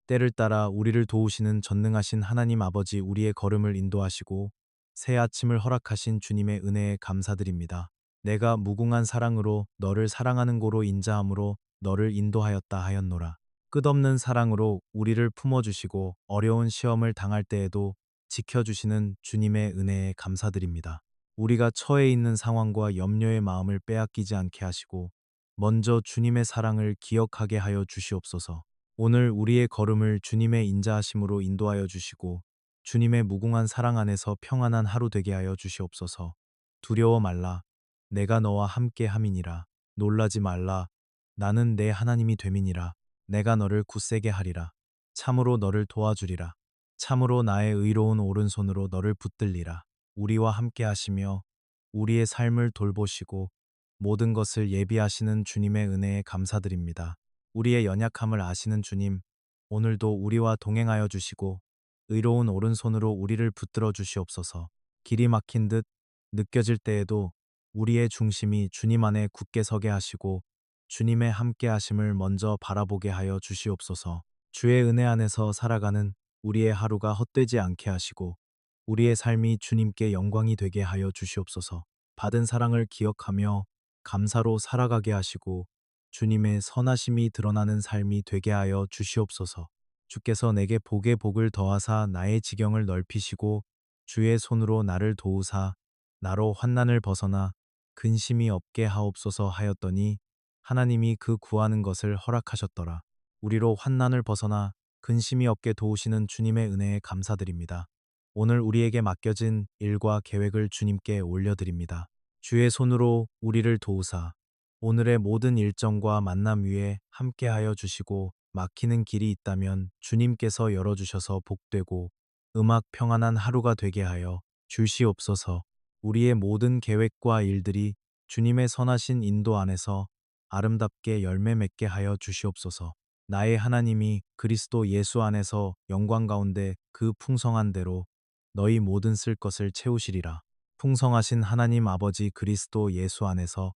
때를 따라 우리를 도우시는 전능하신 하나님 아버지, 우리의 걸음을 인도하시고 새 아침을 허락하신 주님의 은혜에 감사드립니다. 내가 무궁한 사랑으로 너를 사랑하는 고로 인자함으로 너를 인도하였다 하였노라. 끝없는 사랑으로 우리를 품어주시고 어려운 시험을 당할 때에도 지켜주시는 주님의 은혜에 감사드립니다. 우리가 처해 있는 상황과 염려의 마음을 빼앗기지 않게 하시고 먼저 주님의 사랑을 기억하게 하여 주시옵소서. 오늘 우리의 걸음을 주님의 인자하심으로 인도하여 주시고 주님의 무궁한 사랑 안에서 평안한 하루 되게 하여 주시옵소서. 두려워 말라. 내가 너와 함께 함이니라. 놀라지 말라. 나는 내 하나님이 됨이니라. 내가 너를 굳세게 하리라. 참으로 너를 도와주리라. 참으로 나의 의로운 오른손으로 너를 붙들리라. 우리와 함께 하시며 우리의 삶을 돌보시고 모든 것을 예비하시는 주님의 은혜에 감사드립니다. 우리의 연약함을 아시는 주님, 오늘도 우리와 동행하여 주시고 의로운 오른손으로 우리를 붙들어 주시옵소서. 길이 막힌 듯 느껴질 때에도 우리의 중심이 주님 안에 굳게 서게 하시고 주님의 함께 하심을 먼저 바라보게 하여 주시옵소서. 주의 은혜 안에서 살아가는 우리의 하루가 헛되지 않게 하시고 우리의 삶이 주님께 영광이 되게 하여 주시옵소서. 받은 사랑을 기억하며 감사로 살아가게 하시고 주님의 선하심이 드러나는 삶이 되게 하여 주시옵소서. 주께서 내게 복에 복을 더하사 나의 지경을 넓히시고 주의 손으로 나를 도우사 나로 환난을 벗어나 근심이 없게 하옵소서 하였더니 하나님이 그 구하는 것을 허락하셨더라. 우리로 환난을 벗어나 근심이 없게 도우시는 주님의 은혜에 감사드립니다. 오늘 우리에게 맡겨진 일과 계획을 주님께 올려드립니다. 주의 손으로 우리를 도우사 오늘의 모든 일정과 만남 위에 함께하여 주시고 막히는 길이 있다면 주님께서 열어주셔서 복되고 음악 평안한 하루가 되게 하여 주시옵소서. 우리의 모든 계획과 일들이 주님의 선하신 인도 안에서 아름답게 열매 맺게 하여 주시옵소서. 나의 하나님이 그리스도 예수 안에서 영광 가운데 그 풍성한 대로 너희 모든 쓸 것을 채우시리라. 풍성하신 하나님 아버지 그리스도 예수 안에서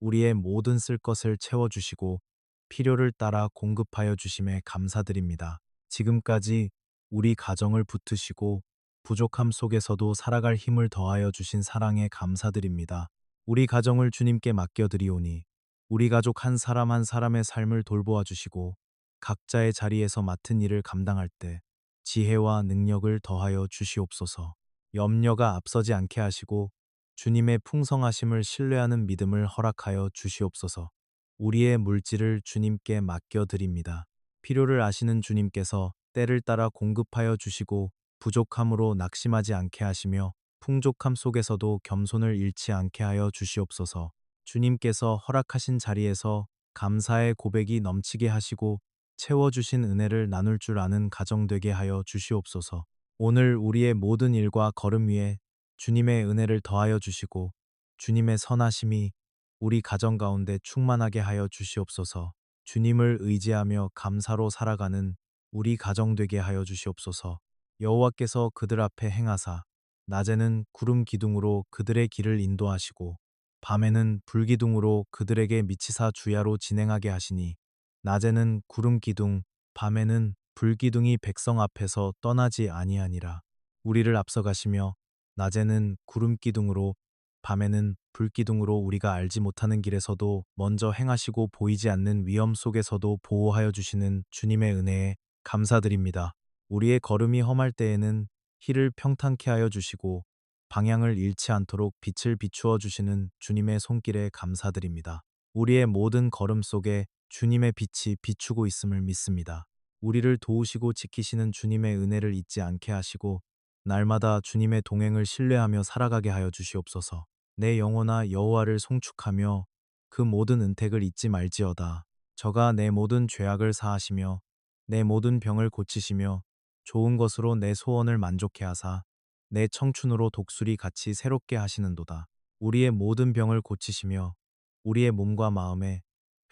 우리의 모든 쓸 것을 채워주시고 필요를 따라 공급하여 주심에 감사드립니다. 지금까지 우리 가정을 붙드시고 부족함 속에서도 살아갈 힘을 더하여 주신 사랑에 감사드립니다. 우리 가정을 주님께 맡겨드리오니 우리 가족 한 사람 한 사람의 삶을 돌보아 주시고 각자의 자리에서 맡은 일을 감당할 때 지혜와 능력을 더하여 주시옵소서. 염려가 앞서지 않게 하시고 주님의 풍성하심을 신뢰하는 믿음을 허락하여 주시옵소서. 우리의 물질을 주님께 맡겨드립니다. 필요를 아시는 주님께서 때를 따라 공급하여 주시고 부족함으로 낙심하지 않게 하시며 풍족함 속에서도 겸손을 잃지 않게 하여 주시옵소서. 주님께서 허락하신 자리에서 감사의 고백이 넘치게 하시고 채워주신 은혜를 나눌 줄 아는 가정 되게 하여 주시옵소서. 오늘 우리의 모든 일과 걸음 위에 주님의 은혜를 더하여 주시고 주님의 선하심이 우리 가정 가운데 충만하게 하여 주시옵소서. 주님을 의지하며 감사로 살아가는 우리 가정 되게 하여 주시옵소서. 여호와께서 그들 앞에 행하사 낮에는 구름 기둥으로 그들의 길을 인도하시고 밤에는 불기둥으로 그들에게 미치사 주야로 진행하게 하시니 낮에는 구름 기둥 밤에는 불기둥이 백성 앞에서 떠나지 아니하니라. 우리를 앞서가시며 낮에는 구름 기둥으로 밤에는 불기둥으로 우리가 알지 못하는 길에서도 먼저 행하시고 보이지 않는 위험 속에서도 보호하여 주시는 주님의 은혜에 감사드립니다. 우리의 걸음이 험할 때에는 길을 평탄케 하여 주시고 방향을 잃지 않도록 빛을 비추어 주시는 주님의 손길에 감사드립니다. 우리의 모든 걸음 속에 주님의 빛이 비추고 있음을 믿습니다. 우리를 도우시고 지키시는 주님의 은혜를 잊지 않게 하시고 날마다 주님의 동행을 신뢰하며 살아가게 하여 주시옵소서. 내 영혼아 여호와를 송축하며 그 모든 은택을 잊지 말지어다. 저가 내 모든 죄악을 사하시며 내 모든 병을 고치시며 좋은 것으로 내 소원을 만족해 하사 내 청춘으로 독수리 같이 새롭게 하시는도다. 우리의 모든 병을 고치시며 우리의 몸과 마음에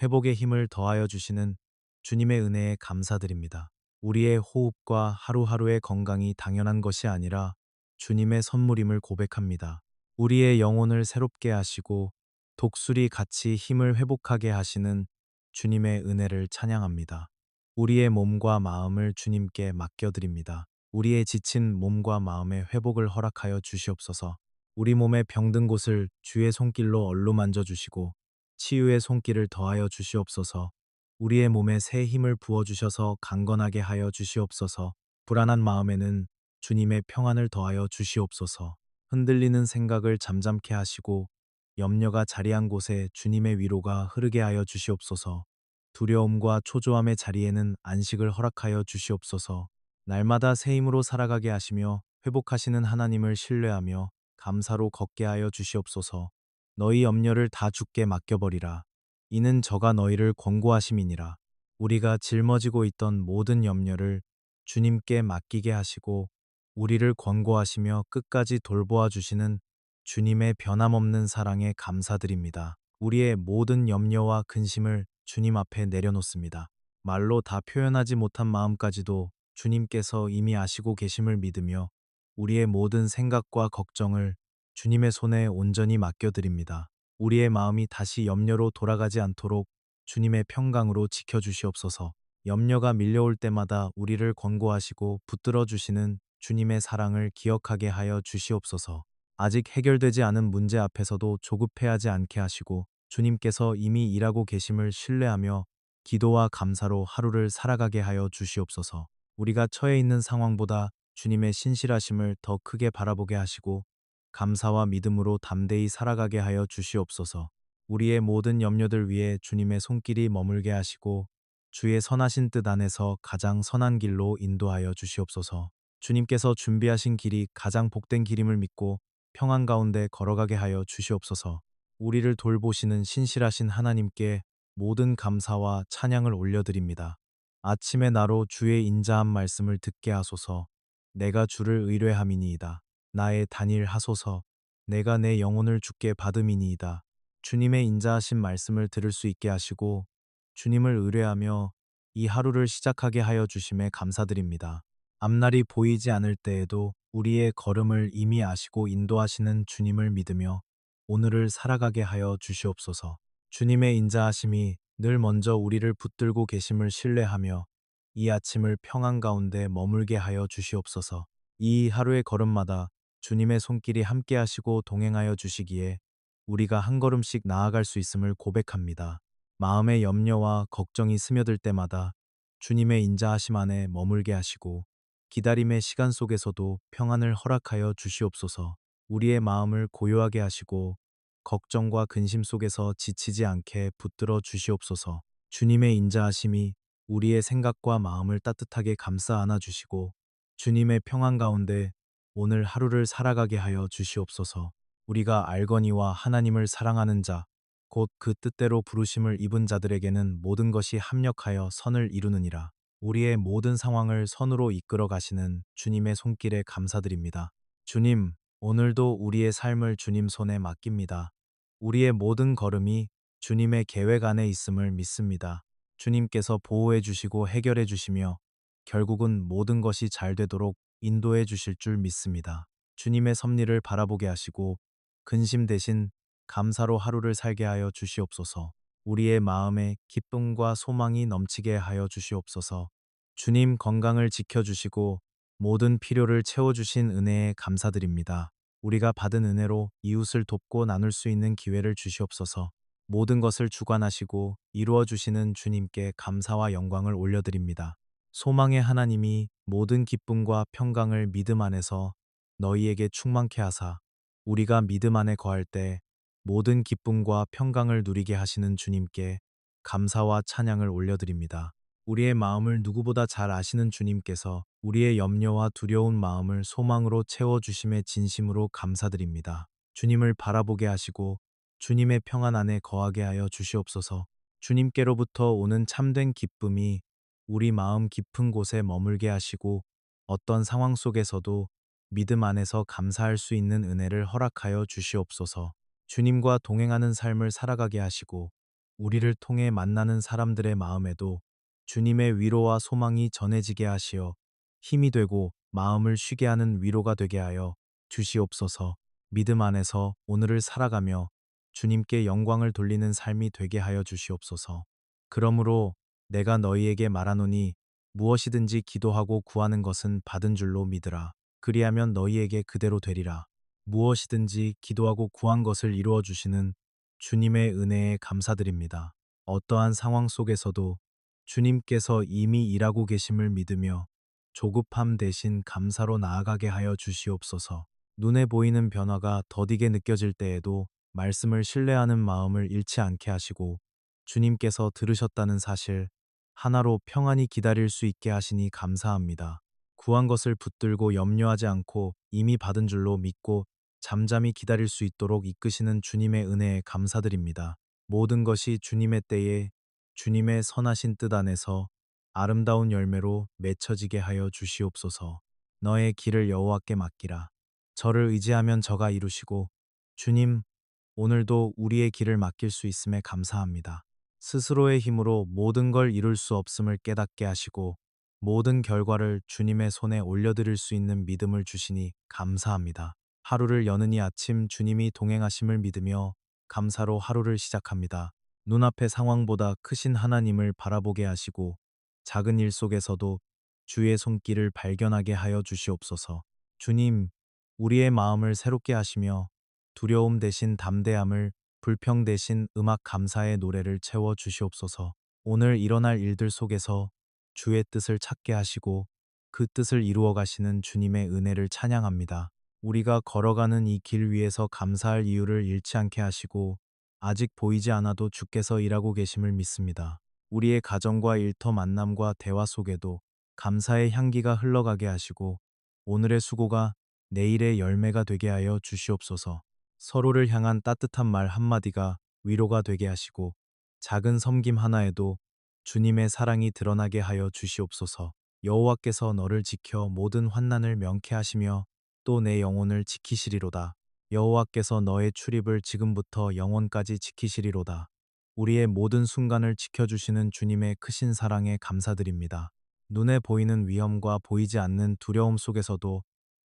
회복의 힘을 더하여 주시는 주님의 은혜에 감사드립니다. 우리의 호흡과 하루하루의 건강이 당연한 것이 아니라 주님의 선물임을 고백합니다. 우리의 영혼을 새롭게 하시고 독수리 같이 힘을 회복하게 하시는 주님의 은혜를 찬양합니다. 우리의 몸과 마음을 주님께 맡겨드립니다. 우리의 지친 몸과 마음의 회복을 허락하여 주시옵소서. 우리 몸의 병든 곳을 주의 손길로 얼루만져 주시고 치유의 손길을 더하여 주시옵소서. 우리의 몸에 새 힘을 부어 주셔서 강건하게 하여 주시옵소서. 불안한 마음에는 주님의 평안을 더하여 주시옵소서. 흔들리는 생각을 잠잠케 하시고 염려가 자리한 곳에 주님의 위로가 흐르게 하여 주시옵소서. 두려움과 초조함의 자리에는 안식을 허락하여 주시옵소서. 날마다 새 힘으로 살아가게 하시며 회복하시는 하나님을 신뢰하며 감사로 걷게 하여 주시옵소서. 너희 염려를 다 주께 맡겨버리라. 이는 저가 너희를 권고하심이니라. 우리가 짊어지고 있던 모든 염려를 주님께 맡기게 하시고 우리를 권고하시며 끝까지 돌보아 주시는 주님의 변함없는 사랑에 감사드립니다. 우리의 모든 염려와 근심을 주님 앞에 내려놓습니다. 말로 다 표현하지 못한 마음까지도 주님께서 이미 아시고 계심을 믿으며 우리의 모든 생각과 걱정을 주님의 손에 온전히 맡겨드립니다. 우리의 마음이 다시 염려로 돌아가지 않도록 주님의 평강으로 지켜주시옵소서. 염려가 밀려올 때마다 우리를 권고하시고 붙들어 주시는 주님의 사랑을 기억하게 하여 주시옵소서. 아직 해결되지 않은 문제 앞에서도 조급해하지 않게 하시고 주님께서 이미 일하고 계심을 신뢰하며 기도와 감사로 하루를 살아가게 하여 주시옵소서. 우리가 처해 있는 상황보다 주님의 신실하심을 더 크게 바라보게 하시고 감사와 믿음으로 담대히 살아가게 하여 주시옵소서. 우리의 모든 염려들 위에 주님의 손길이 머물게 하시고 주의 선하신 뜻 안에서 가장 선한 길로 인도하여 주시옵소서. 주님께서 준비하신 길이 가장 복된 길임을 믿고 평안 가운데 걸어가게 하여 주시옵소서. 우리를 돌보시는 신실하신 하나님께 모든 감사와 찬양을 올려드립니다. 아침에 나로 주의 인자한 말씀을 듣게 하소서. 내가 주를 의뢰함이니이다. 나의 단일 하소서. 내가 내 영혼을 주께 받음이니이다. 주님의 인자하신 말씀을 들을 수 있게 하시고 주님을 의뢰하며 이 하루를 시작하게 하여 주심에 감사드립니다. 앞날이 보이지 않을 때에도 우리의 걸음을 이미 아시고 인도하시는 주님을 믿으며 오늘을 살아가게 하여 주시옵소서. 주님의 인자하심이 늘 먼저 우리를 붙들고 계심을 신뢰하며 이 아침을 평안 가운데 머물게 하여 주시옵소서. 이 하루의 걸음마다 주님의 손길이 함께 하시고 동행하여 주시기에 우리가 한 걸음씩 나아갈 수 있음을 고백합니다. 마음의 염려와 걱정이 스며들 때마다 주님의 인자하심 안에 머물게 하시고 기다림의 시간 속에서도 평안을 허락하여 주시옵소서. 우리의 마음을 고요하게 하시고 걱정과 근심 속에서 지치지 않게 붙들어 주시옵소서. 주님의 인자하심이 우리의 생각과 마음을 따뜻하게 감싸 안아 주시고 주님의 평안 가운데 오늘 하루를 살아가게 하여 주시옵소서. 우리가 알거니와 하나님을 사랑하는 자, 곧 그 뜻대로 부르심을 입은 자들에게는 모든 것이 합력하여 선을 이루느니라. 우리의 모든 상황을 선으로 이끌어 가시는 주님의 손길에 감사드립니다. 주님, 오늘도 우리의 삶을 주님 손에 맡깁니다. 우리의 모든 걸음이 주님의 계획 안에 있음을 믿습니다. 주님께서 보호해 주시고 해결해 주시며 결국은 모든 것이 잘 되도록 인도해 주실 줄 믿습니다. 주님의 섭리를 바라보게 하시고 근심 대신 감사로 하루를 살게 하여 주시옵소서. 우리의 마음에 기쁨과 소망이 넘치게 하여 주시옵소서. 주님 건강을 지켜주시고 모든 필요를 채워주신 은혜에 감사드립니다. 우리가 받은 은혜로 이웃을 돕고 나눌 수 있는 기회를 주시옵소서. 모든 것을 주관하시고 이루어 주시는 주님께 감사와 영광을 올려드립니다. 소망의 하나님이 모든 기쁨과 평강을 믿음 안에서 너희에게 충만케 하사 우리가 믿음 안에 거할 때 모든 기쁨과 평강을 누리게 하시는 주님께 감사와 찬양을 올려드립니다. 우리의 마음을 누구보다 잘 아시는 주님께서 우리의 염려와 두려운 마음을 소망으로 채워주심에 진심으로 감사드립니다. 주님을 바라보게 하시고 주님의 평안 안에 거하게 하여 주시옵소서. 주님께로부터 오는 참된 기쁨이 우리 마음 깊은 곳에 머물게 하시고 어떤 상황 속에서도 믿음 안에서 감사할 수 있는 은혜를 허락하여 주시옵소서. 주님과 동행하는 삶을 살아가게 하시고 우리를 통해 만나는 사람들의 마음에도 주님의 위로와 소망이 전해지게 하시어 힘이 되고 마음을 쉬게 하는 위로가 되게 하여 주시옵소서. 믿음 안에서 오늘을 살아가며 주님께 영광을 돌리는 삶이 되게 하여 주시옵소서. 그러므로 내가 너희에게 말하노니 무엇이든지 기도하고 구하는 것은 받은 줄로 믿으라. 그리하면 너희에게 그대로 되리라. 무엇이든지 기도하고 구한 것을 이루어 주시는 주님의 은혜에 감사드립니다. 어떠한 상황 속에서도 주님께서 이미 일하고 계심을 믿으며 조급함 대신 감사로 나아가게 하여 주시옵소서. 눈에 보이는 변화가 더디게 느껴질 때에도 말씀을 신뢰하는 마음을 잃지 않게 하시고 주님께서 들으셨다는 사실 하나로 평안히 기다릴 수 있게 하시니 감사합니다. 구한 것을 붙들고 염려하지 않고 이미 받은 줄로 믿고 잠잠히 기다릴 수 있도록 이끄시는 주님의 은혜에 감사드립니다. 모든 것이 주님의 때에 주님의 선하신 뜻 안에서 아름다운 열매로 맺혀지게 하여 주시옵소서. 너의 길을 여호와께 맡기라. 저를 의지하면 저가 이루시고 주님, 오늘도 우리의 길을 맡길 수 있음에 감사합니다. 스스로의 힘으로 모든 걸 이룰 수 없음을 깨닫게 하시고 모든 결과를 주님의 손에 올려드릴 수 있는 믿음을 주시니 감사합니다. 하루를 여는 이 아침 주님이 동행하심을 믿으며 감사로 하루를 시작합니다. 눈앞의 상황보다 크신 하나님을 바라보게 하시고 작은 일 속에서도 주의 손길을 발견하게 하여 주시옵소서. 주님, 우리의 마음을 새롭게 하시며 두려움 대신 담대함을, 불평 대신 음악 감사의 노래를 채워 주시옵소서. 오늘 일어날 일들 속에서 주의 뜻을 찾게 하시고 그 뜻을 이루어 가시는 주님의 은혜를 찬양합니다. 우리가 걸어가는 이 길 위에서 감사할 이유를 잃지 않게 하시고 아직 보이지 않아도 주께서 일하고 계심을 믿습니다. 우리의 가정과 일터 만남과 대화 속에도 감사의 향기가 흘러가게 하시고 오늘의 수고가 내일의 열매가 되게 하여 주시옵소서. 서로를 향한 따뜻한 말 한마디가 위로가 되게 하시고 작은 섬김 하나에도 주님의 사랑이 드러나게 하여 주시옵소서. 여호와께서 너를 지켜 모든 환난을 명쾌하시며 또 내 영혼을 지키시리로다. 여호와께서 너의 출입을 지금부터 영원까지 지키시리로다. 우리의 모든 순간을 지켜주시는 주님의 크신 사랑에 감사드립니다. 눈에 보이는 위험과 보이지 않는 두려움 속에서도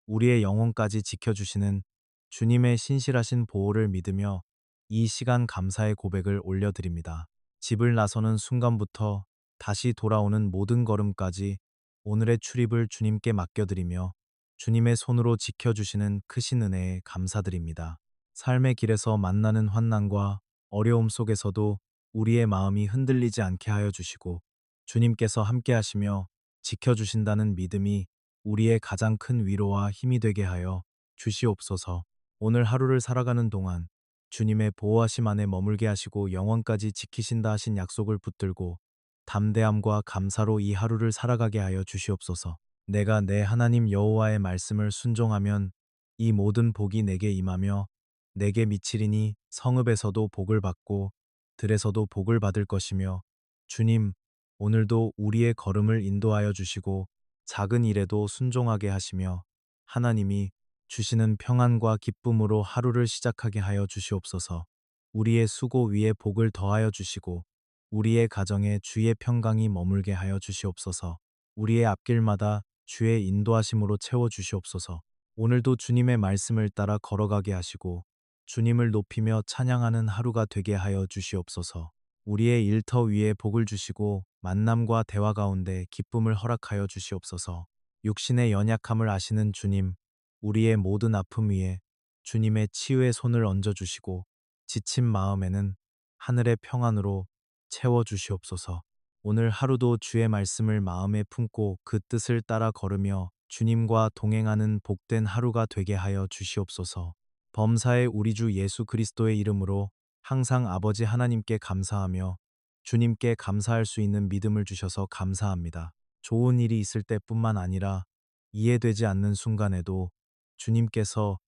우리의 영혼까지 지켜주시는 주님의 신실하신 보호를 믿으며 이 시간 감사의 고백을 올려드립니다. 집을 나서는 순간부터 다시 돌아오는 모든 걸음까지 오늘의 출입을 주님께 맡겨드리며 주님의 손으로 지켜주시는 크신 은혜에 감사드립니다. 삶의 길에서 만나는 환난과 어려움 속에서도 우리의 마음이 흔들리지 않게 하여 주시고 주님께서 함께 하시며 지켜주신다는 믿음이 우리의 가장 큰 위로와 힘이 되게 하여 주시옵소서. 오늘 하루를 살아가는 동안 주님의 보호하심 안에 머물게 하시고 영원까지 지키신다 하신 약속을 붙들고 담대함과 감사로 이 하루를 살아가게 하여 주시옵소서. 내가 내 하나님 여호와의 말씀을 순종하면 이 모든 복이 내게 임하며 내게 미치리니 성읍에서도 복을 받고 들에서도 복을 받을 것이며 주님, 오늘도 우리의 걸음을 인도하여 주시고 작은 일에도 순종하게 하시며 하나님이 주시는 평안과 기쁨으로 하루를 시작하게 하여 주시옵소서. 우리의 수고 위에 복을 더하여 주시고 우리의 가정에 주의 평강이 머물게 하여 주시옵소서. 우리의 앞길마다 주의 인도하심으로 채워 주시옵소서. 오늘도 주님의 말씀을 따라 걸어가게 하시고 주님을 높이며 찬양하는 하루가 되게 하여 주시옵소서. 우리의 일터 위에 복을 주시고 만남과 대화 가운데 기쁨을 허락하여 주시옵소서. 육신의 연약함을 아시는 주님, 우리의 모든 아픔 위에 주님의 치유의 손을 얹어 주시고 지친 마음에는 하늘의 평안으로 채워 주시옵소서. 오늘 하루도 주의 말씀을 마음에 품고 그 뜻을 따라 걸으며 주님과 동행하는 복된 하루가 되게 하여 주시옵소서. 범사의 우리 주 예수 그리스도의 이름으로 항상 아버지 하나님께 감사하며 주님께 감사할 수 있는 믿음을 주셔서 감사합니다. 좋은 일이 있을 때뿐만 아니라 이해되지 않는 순간에도 주님께서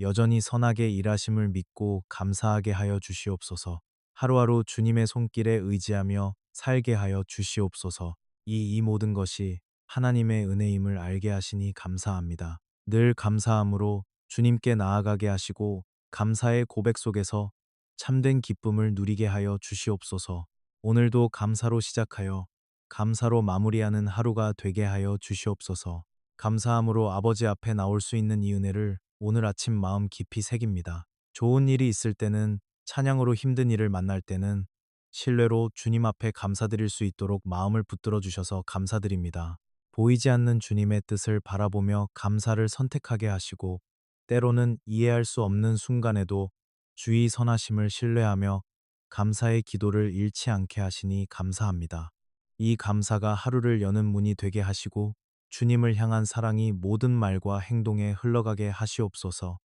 여전히 선하게 일하심을 믿고 감사하게 하여 주시옵소서. 하루하루 주님의 손길에 의지하며 살게 하여 주시옵소서. 이 모든 것이 하나님의 은혜임을 알게 하시니 감사합니다. 늘 감사함으로 주님께 나아가게 하시고 감사의 고백 속에서 참된 기쁨을 누리게 하여 주시옵소서. 오늘도 감사로 시작하여 감사로 마무리하는 하루가 되게 하여 주시옵소서. 감사함으로 아버지 앞에 나올 수 있는 이 은혜를 오늘 아침 마음 깊이 새깁니다. 좋은 일이 있을 때는 찬양으로 힘든 일을 만날 때는 신뢰로 주님 앞에 감사드릴 수 있도록 마음을 붙들어 주셔서 감사드립니다. 보이지 않는 주님의 뜻을 바라보며 감사를 선택하게 하시고, 때로는 이해할 수 없는 순간에도 주의 선하심을 신뢰하며 감사의 기도를 잃지 않게 하시니 감사합니다. 이 감사가 하루를 여는 문이 되게 하시고 주님을 향한 사랑이 모든 말과 행동에 흘러가게 하시옵소서.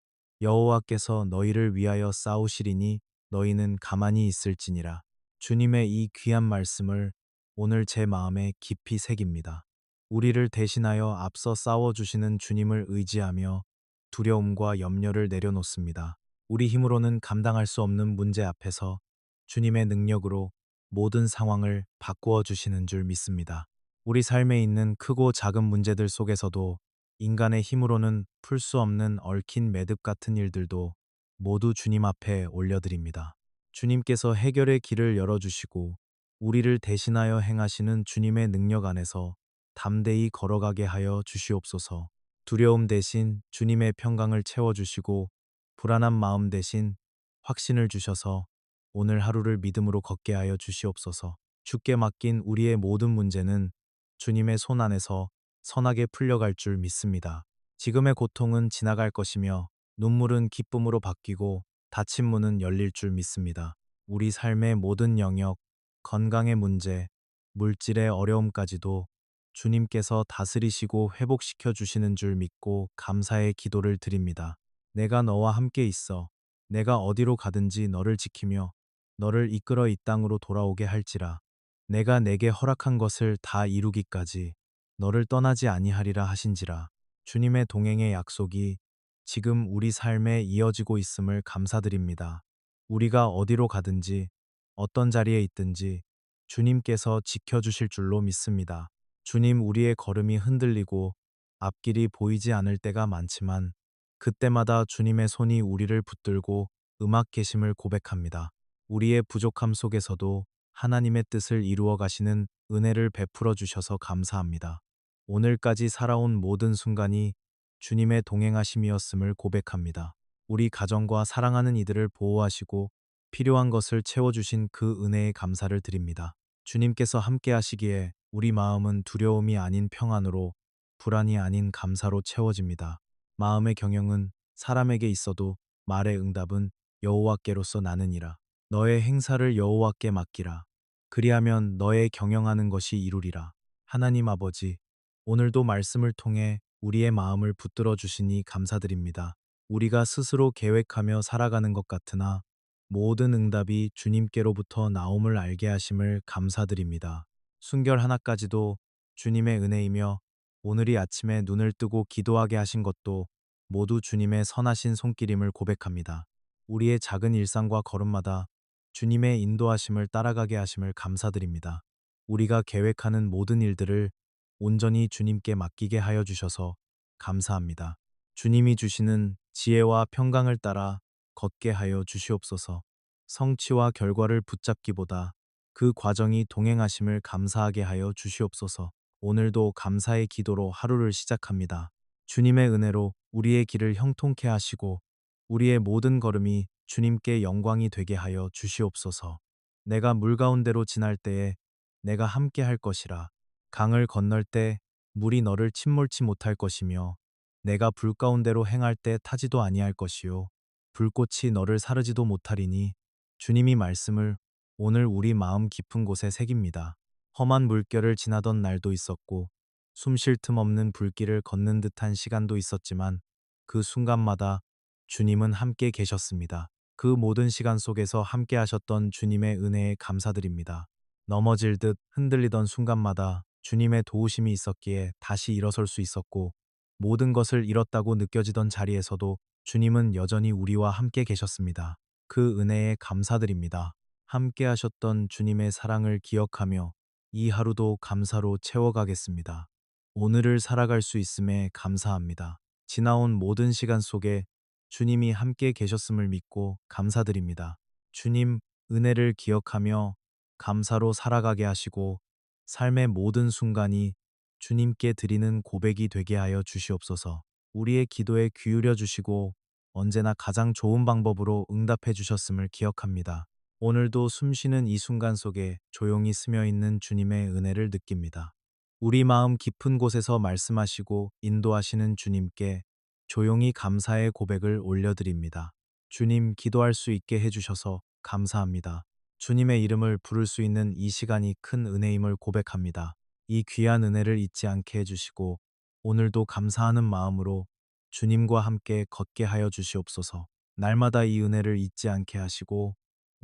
여호와께서 너희를 위하여 싸우시리니 너희는 가만히 있을지니라. 주님의 이 귀한 말씀을 오늘 제 마음에 깊이 새깁니다. 우리를 대신하여 앞서 싸워주시는 주님을 의지하며 두려움과 염려를 내려놓습니다. 우리 힘으로는 감당할 수 없는 문제 앞에서 주님의 능력으로 모든 상황을 바꾸어 주시는 줄 믿습니다. 우리 삶에 있는 크고 작은 문제들 속에서도 인간의 힘으로는 풀 수 없는 얽힌 매듭 같은 일들도 모두 주님 앞에 올려드립니다. 주님께서 해결의 길을 열어주시고 우리를 대신하여 행하시는 주님의 능력 안에서 담대히 걸어가게 하여 주시옵소서. 두려움 대신 주님의 평강을 채워주시고 불안한 마음 대신 확신을 주셔서 오늘 하루를 믿음으로 걷게 하여 주시옵소서. 주께 맡긴 우리의 모든 문제는 주님의 손 안에서 선하게 풀려갈 줄 믿습니다. 지금의 고통은 지나갈 것이며 눈물은 기쁨으로 바뀌고 닫힌 문은 열릴 줄 믿습니다. 우리 삶의 모든 영역, 건강의 문제, 물질의 어려움까지도 주님께서 다스리시고 회복시켜 주시는 줄 믿고 감사의 기도를 드립니다. 내가 너와 함께 있어. 내가 어디로 가든지 너를 지키며 너를 이끌어 이 땅으로 돌아오게 할지라. 내가 내게 허락한 것을 다 이루기까지 너를 떠나지 아니하리라 하신지라. 주님의 동행의 약속이 지금 우리 삶에 이어지고 있음을 감사드립니다. 우리가 어디로 가든지 어떤 자리에 있든지 주님께서 지켜주실 줄로 믿습니다. 주님, 우리의 걸음이 흔들리고 앞길이 보이지 않을 때가 많지만 그때마다 주님의 손이 우리를 붙들고 음악 계심을 고백합니다. 우리의 부족함 속에서도 하나님의 뜻을 이루어 가시는 은혜를 베풀어 주셔서 감사합니다. 오늘까지 살아온 모든 순간이 주님의 동행하심이었음을 고백합니다. 우리 가정과 사랑하는 이들을 보호하시고 필요한 것을 채워주신 그 은혜에 감사를 드립니다. 주님께서 함께 하시기에 우리 마음은 두려움이 아닌 평안으로, 불안이 아닌 감사로 채워집니다. 마음의 경영은 사람에게 있어도 말의 응답은 여호와께로서 나느니라. 너의 행사를 여호와께 맡기라. 그리하면 너의 경영하는 것이 이루리라. 하나님 아버지, 오늘도 말씀을 통해 우리의 마음을 붙들어 주시니 감사드립니다. 우리가 스스로 계획하며 살아가는 것 같으나 모든 응답이 주님께로부터 나옴을 알게 하심을 감사드립니다. 순결 하나까지도 주님의 은혜이며 오늘이 아침에 눈을 뜨고 기도하게 하신 것도 모두 주님의 선하신 손길임을 고백합니다. 우리의 작은 일상과 걸음마다 주님의 인도하심을 따라가게 하심을 감사드립니다. 우리가 계획하는 모든 일들을 온전히 주님께 맡기게 하여 주셔서 감사합니다. 주님이 주시는 지혜와 평강을 따라 걷게 하여 주시옵소서. 성취와 결과를 붙잡기보다 그 과정이 동행하심을 감사하게 하여 주시옵소서. 오늘도 감사의 기도로 하루를 시작합니다. 주님의 은혜로 우리의 길을 형통케 하시고 우리의 모든 걸음이 주님께 영광이 되게 하여 주시옵소서. 내가 물 가운데로 지날 때에 내가 함께 할 것이라. 강을 건널 때 물이 너를 침몰치 못할 것이며 내가 불 가운데로 행할 때 타지도 아니할 것이요 불꽃이 너를 사르지도 못하리니. 주님이 말씀을 오늘 우리 마음 깊은 곳에 새깁니다. 험한 물결을 지나던 날도 있었고 숨 쉴 틈 없는 불길을 걷는 듯한 시간도 있었지만 그 순간마다 주님은 함께 계셨습니다. 그 모든 시간 속에서 함께 하셨던 주님의 은혜에 감사드립니다. 넘어질 듯 흔들리던 순간마다 주님의 도우심이 있었기에 다시 일어설 수 있었고 모든 것을 잃었다고 느껴지던 자리에서도 주님은 여전히 우리와 함께 계셨습니다. 그 은혜에 감사드립니다. 함께 하셨던 주님의 사랑을 기억하며 이 하루도 감사로 채워가겠습니다. 오늘을 살아갈 수 있음에 감사합니다. 지나온 모든 시간 속에 주님이 함께 계셨음을 믿고 감사드립니다. 주님, 은혜를 기억하며 감사로 살아가게 하시고 삶의 모든 순간이 주님께 드리는 고백이 되게 하여 주시옵소서. 우리의 기도에 귀울여 주시고 언제나 가장 좋은 방법으로 응답해 주셨음을 기억합니다. 오늘도 숨쉬는 이 순간 속에 조용히 스며 있는 주님의 은혜를 느낍니다. 우리 마음 깊은 곳에서 말씀하시고 인도하시는 주님께 조용히 감사의 고백을 올려드립니다. 주님, 기도할 수 있게 해주셔서 감사합니다. 주님의 이름을 부를 수 있는 이 시간이 큰 은혜임을 고백합니다. 이 귀한 은혜를 잊지 않게 해주시고 오늘도 감사하는 마음으로 주님과 함께 걷게 하여 주시옵소서. 날마다 이 은혜를 잊지 않게 하시고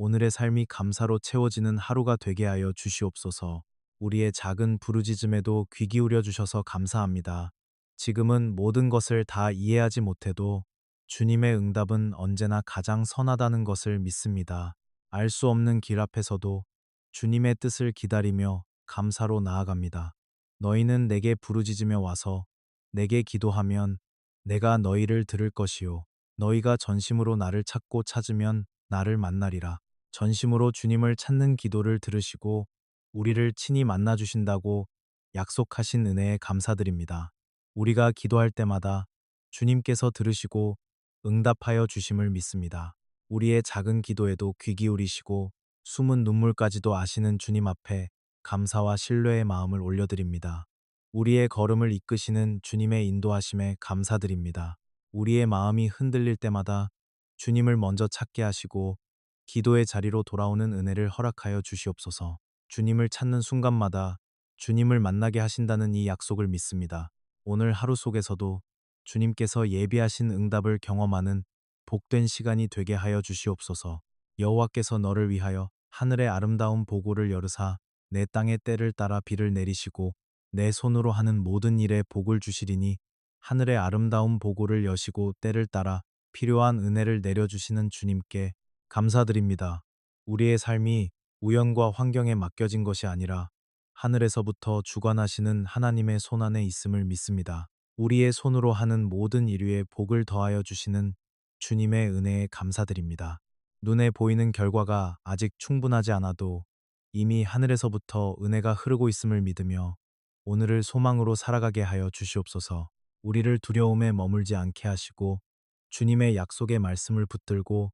오늘의 삶이 감사로 채워지는 하루가 되게 하여 주시옵소서. 우리의 작은 부르짖음에도 귀 기울여 주셔서 감사합니다. 지금은 모든 것을 다 이해하지 못해도 주님의 응답은 언제나 가장 선하다는 것을 믿습니다. 알 수 없는 길 앞에서도 주님의 뜻을 기다리며 감사로 나아갑니다. 너희는 내게 부르짖으며 와서 내게 기도하면 내가 너희를 들을 것이요. 너희가 전심으로 나를 찾고 찾으면 나를 만나리라. 전심으로 주님을 찾는 기도를 들으시고 우리를 친히 만나 주신다고 약속하신 은혜에 감사드립니다. 우리가 기도할 때마다 주님께서 들으시고 응답하여 주심을 믿습니다. 우리의 작은 기도에도 귀 기울이시고 숨은 눈물까지도 아시는 주님 앞에 감사와 신뢰의 마음을 올려드립니다. 우리의 걸음을 이끄시는 주님의 인도하심에 감사드립니다. 우리의 마음이 흔들릴 때마다 주님을 먼저 찾게 하시고 기도의 자리로 돌아오는 은혜를 허락하여 주시옵소서. 주님을 찾는 순간마다 주님을 만나게 하신다는 이 약속을 믿습니다. 오늘 하루 속에서도 주님께서 예비하신 응답을 경험하는 복된 시간이 되게 하여 주시옵소서. 여호와께서 너를 위하여 하늘의 아름다운 보고를 열으사 내 땅의 때를 따라 비를 내리시고 내 손으로 하는 모든 일에 복을 주시리니 하늘의 아름다운 보고를 여시고 때를 따라 필요한 은혜를 내려주시는 주님께 감사드립니다. 우리의 삶이 우연과 환경에 맡겨진 것이 아니라 하늘에서부터 주관하시는 하나님의 손안에 있음을 믿습니다. 우리의 손으로 하는 모든 일위에 복을 더하여 주시는 주님의 은혜에 감사드립니다. 눈에 보이는 결과가 아직 충분하지 않아도 이미 하늘에서부터 은혜가 흐르고 있음을 믿으며 오늘을 소망으로 살아가게 하여 주시옵소서. 우리를 두려움에 머물지 않게 하시고 주님의 약속의 말씀을 붙들고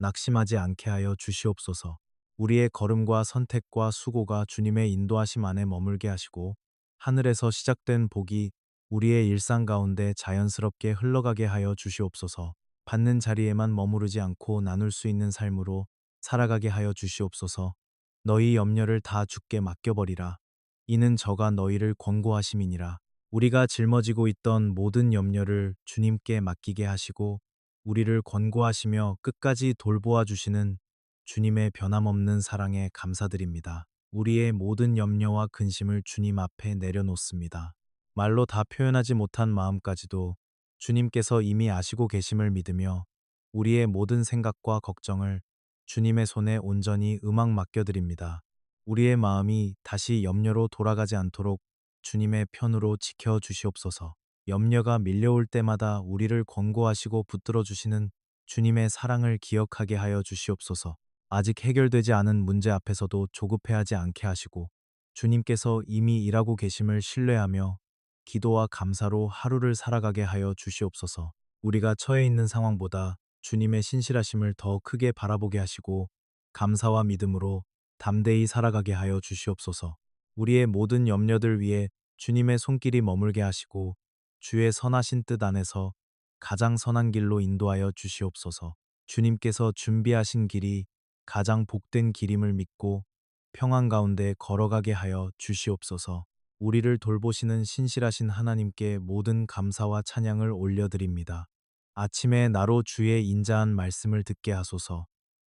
낙심하지 않게 하여 주시옵소서. 우리의 걸음과 선택과 수고가 주님의 인도하심 안에 머물게 하시고 하늘에서 시작된 복이 우리의 일상 가운데 자연스럽게 흘러가게 하여 주시옵소서. 받는 자리에만 머무르지 않고 나눌 수 있는 삶으로 살아가게 하여 주시옵소서. 너희 염려를 다 주께 맡겨버리라. 이는 저가 너희를 권고하심이니라. 우리가 짊어지고 있던 모든 염려를 주님께 맡기게 하시고 우리를 권고하시며 끝까지 돌보아 주시는 주님의 변함없는 사랑에 감사드립니다. 우리의 모든 염려와 근심을 주님 앞에 내려놓습니다. 말로 다 표현하지 못한 마음까지도 주님께서 이미 아시고 계심을 믿으며 우리의 모든 생각과 걱정을 주님의 손에 온전히 맡겨드립니다. 우리의 마음이 다시 염려로 돌아가지 않도록 주님의 편으로 지켜 주시옵소서. 염려가 밀려올 때마다 우리를 권고하시고 붙들어 주시는 주님의 사랑을 기억하게 하여 주시옵소서. 아직 해결되지 않은 문제 앞에서도 조급해하지 않게 하시고 주님께서 이미 일하고 계심을 신뢰하며 기도와 감사로 하루를 살아가게 하여 주시옵소서. 우리가 처해 있는 상황보다 주님의 신실하심을 더 크게 바라보게 하시고 감사와 믿음으로 담대히 살아가게 하여 주시옵소서. 우리의 모든 염려들 위에 주님의 손길이 머물게 하시고 주의 선하신 뜻 안에서 가장 선한 길로 인도하여 주시옵소서. 주님께서 준비하신 길이 가장 복된 길임을 믿고 평안 가운데 걸어가게 하여 주시옵소서. 우리를 돌보시는 신실하신 하나님께 모든 감사와 찬양을 올려드립니다. 아침에 나로 주의 인자한 말씀을 듣게 하소서.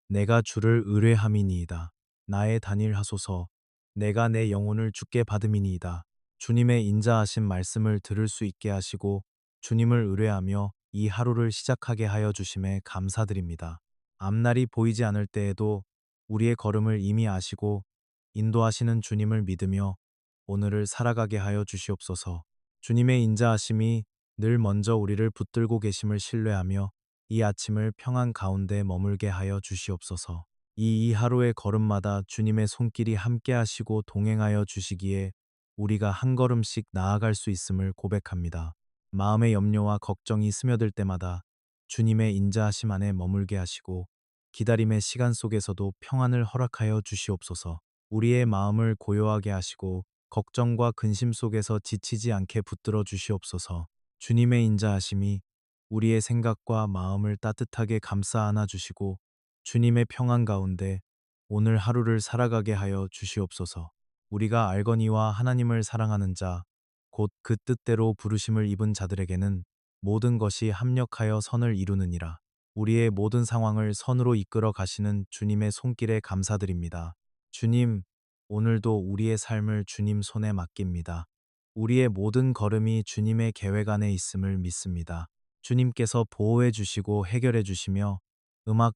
내가 주를 의뢰함이니이다. 나의 단일하소서. 내가 내 영혼을 주께 받음이니이다. 주님의 인자하신 말씀을 들을 수 있게 하시고 주님을 의뢰하며 이 하루를 시작하게 하여 주심에 감사드립니다. 앞날이 보이지 않을 때에도 우리의 걸음을 이미 아시고 인도하시는 주님을 믿으며 오늘을 살아가게 하여 주시옵소서. 주님의 인자하심이 늘 먼저 우리를 붙들고 계심을 신뢰하며 이 아침을 평안 가운데 머물게 하여 주시옵소서. 이 하루의 걸음마다 주님의 손길이 함께 하시고 동행하여 주시기에 우리가 한 걸음씩 나아갈 수 있음을 고백합니다. 마음의 염려와 걱정이 스며들 때마다 주님의 인자하심 안에 머물게 하시고 기다림의 시간 속에서도 평안을 허락하여 주시옵소서. 우리의 마음을 고요하게 하시고 걱정과 근심 속에서 지치지 않게 붙들어 주시옵소서. 주님의 인자하심이 우리의 생각과 마음을 따뜻하게 감싸 안아 주시고 주님의 평안 가운데 오늘 하루를 살아가게 하여 주시옵소서. 우리가 알거니와 하나님을 사랑하는 자, 곧 그 뜻대로 부르심을 입은 자들에게는 모든 것이 합력하여 선을 이루느니라. 우리의 모든 상황을 선으로 이끌어 가시는 주님의 손길에 감사드립니다. 주님, 오늘도 우리의 삶을 주님 손에 맡깁니다. 우리의 모든 걸음이 주님의 계획 안에 있음을 믿습니다. 주님께서 보호해 주시고 해결해 주시며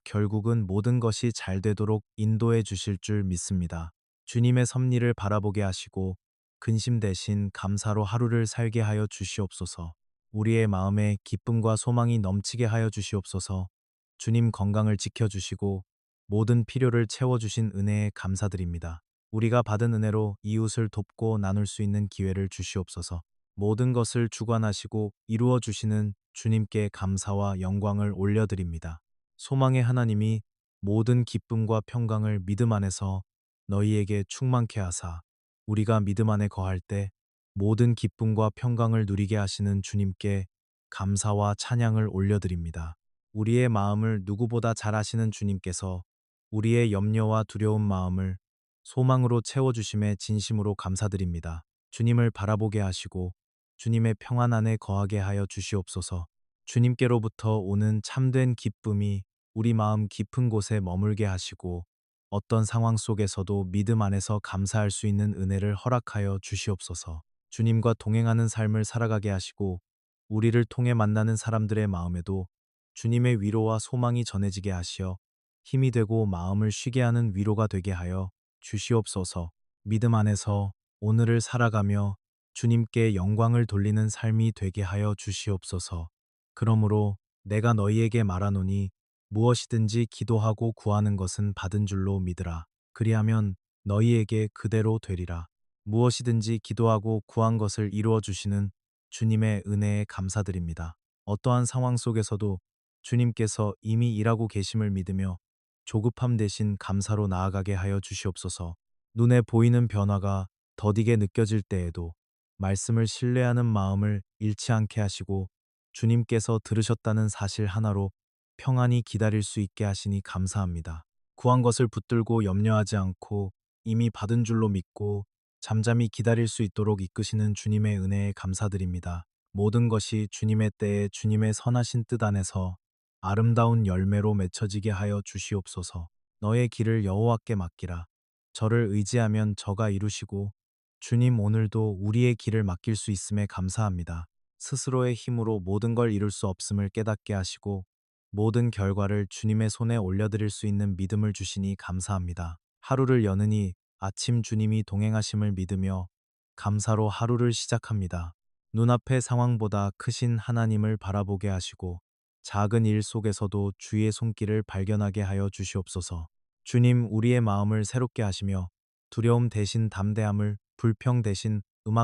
결국은 모든 것이 잘 되도록 인도해 주실 줄 믿습니다. 주님의 섭리를 바라보게 하시고 근심 대신 감사로 하루를 살게 하여 주시옵소서. 우리의 마음에 기쁨과 소망이 넘치게 하여 주시옵소서. 주님 건강을 지켜주시고 모든 필요를 채워주신 은혜에 감사드립니다. 우리가 받은 은혜로 이웃을 돕고 나눌 수 있는 기회를 주시옵소서. 모든 것을 주관하시고 이루어 주시는 주님께 감사와 영광을 올려드립니다. 소망의 하나님이 모든 기쁨과 평강을 믿음 안에서 너희에게 충만케 하사 우리가 믿음 안에 거할 때 모든 기쁨과 평강을 누리게 하시는 주님께 감사와 찬양을 올려드립니다. 우리의 마음을 누구보다 잘 아시는 주님께서 우리의 염려와 두려운 마음을 소망으로 채워주심에 진심으로 감사드립니다. 주님을 바라보게 하시고 주님의 평안 안에 거하게 하여 주시옵소서. 주님께로부터 오는 참된 기쁨이 우리 마음 깊은 곳에 머물게 하시고 어떤 상황 속에서도 믿음 안에서 감사할 수 있는 은혜를 허락하여 주시옵소서. 주님과 동행하는 삶을 살아가게 하시고 우리를 통해 만나는 사람들의 마음에도 주님의 위로와 소망이 전해지게 하시어 힘이 되고 마음을 쉬게 하는 위로가 되게 하여 주시옵소서. 믿음 안에서 오늘을 살아가며 주님께 영광을 돌리는 삶이 되게 하여 주시옵소서. 그러므로 내가 너희에게 말하노니 무엇이든지 기도하고 구하는 것은 받은 줄로 믿으라. 그리하면 너희에게 그대로 되리라. 무엇이든지 기도하고 구한 것을 이루어 주시는 주님의 은혜에 감사드립니다. 어떠한 상황 속에서도 주님께서 이미 일하고 계심을 믿으며 조급함 대신 감사로 나아가게 하여 주시옵소서. 눈에 보이는 변화가 더디게 느껴질 때에도 말씀을 신뢰하는 마음을 잃지 않게 하시고 주님께서 들으셨다는 사실 하나로 평안히 기다릴 수 있게 하시니 감사합니다. 구한 것을 붙들고 염려하지 않고 이미 받은 줄로 믿고 잠잠히 기다릴 수 있도록 이끄시는 주님의 은혜에 감사드립니다. 모든 것이 주님의 때에 주님의 선하신 뜻 안에서 아름다운 열매로 맺혀지게 하여 주시옵소서. 너의 길을 여호와께 맡기라. 저를 의지하면 저가 이루시고 주님 오늘도 우리의 길을 맡길 수 있음에 감사합니다. 스스로의 힘으로 모든 걸 이룰 수 없음을 깨닫게 하시고 모든 결과를 주님의 손에 올려드릴 수 있는 믿음을 주시니 감사합니다. 하루를 여느니 아침 주님이 동행하심을 믿으며 감사로 하루를 시작합니다. 눈앞의 상황보다 크신 하나님을 바라보게 하시고 작은 일 속에서도 주의 손길을 발견하게 하여 주시옵소서. 주님 우리의 마음을 새롭게 하시며 두려움 대신 담대함을 불평 대신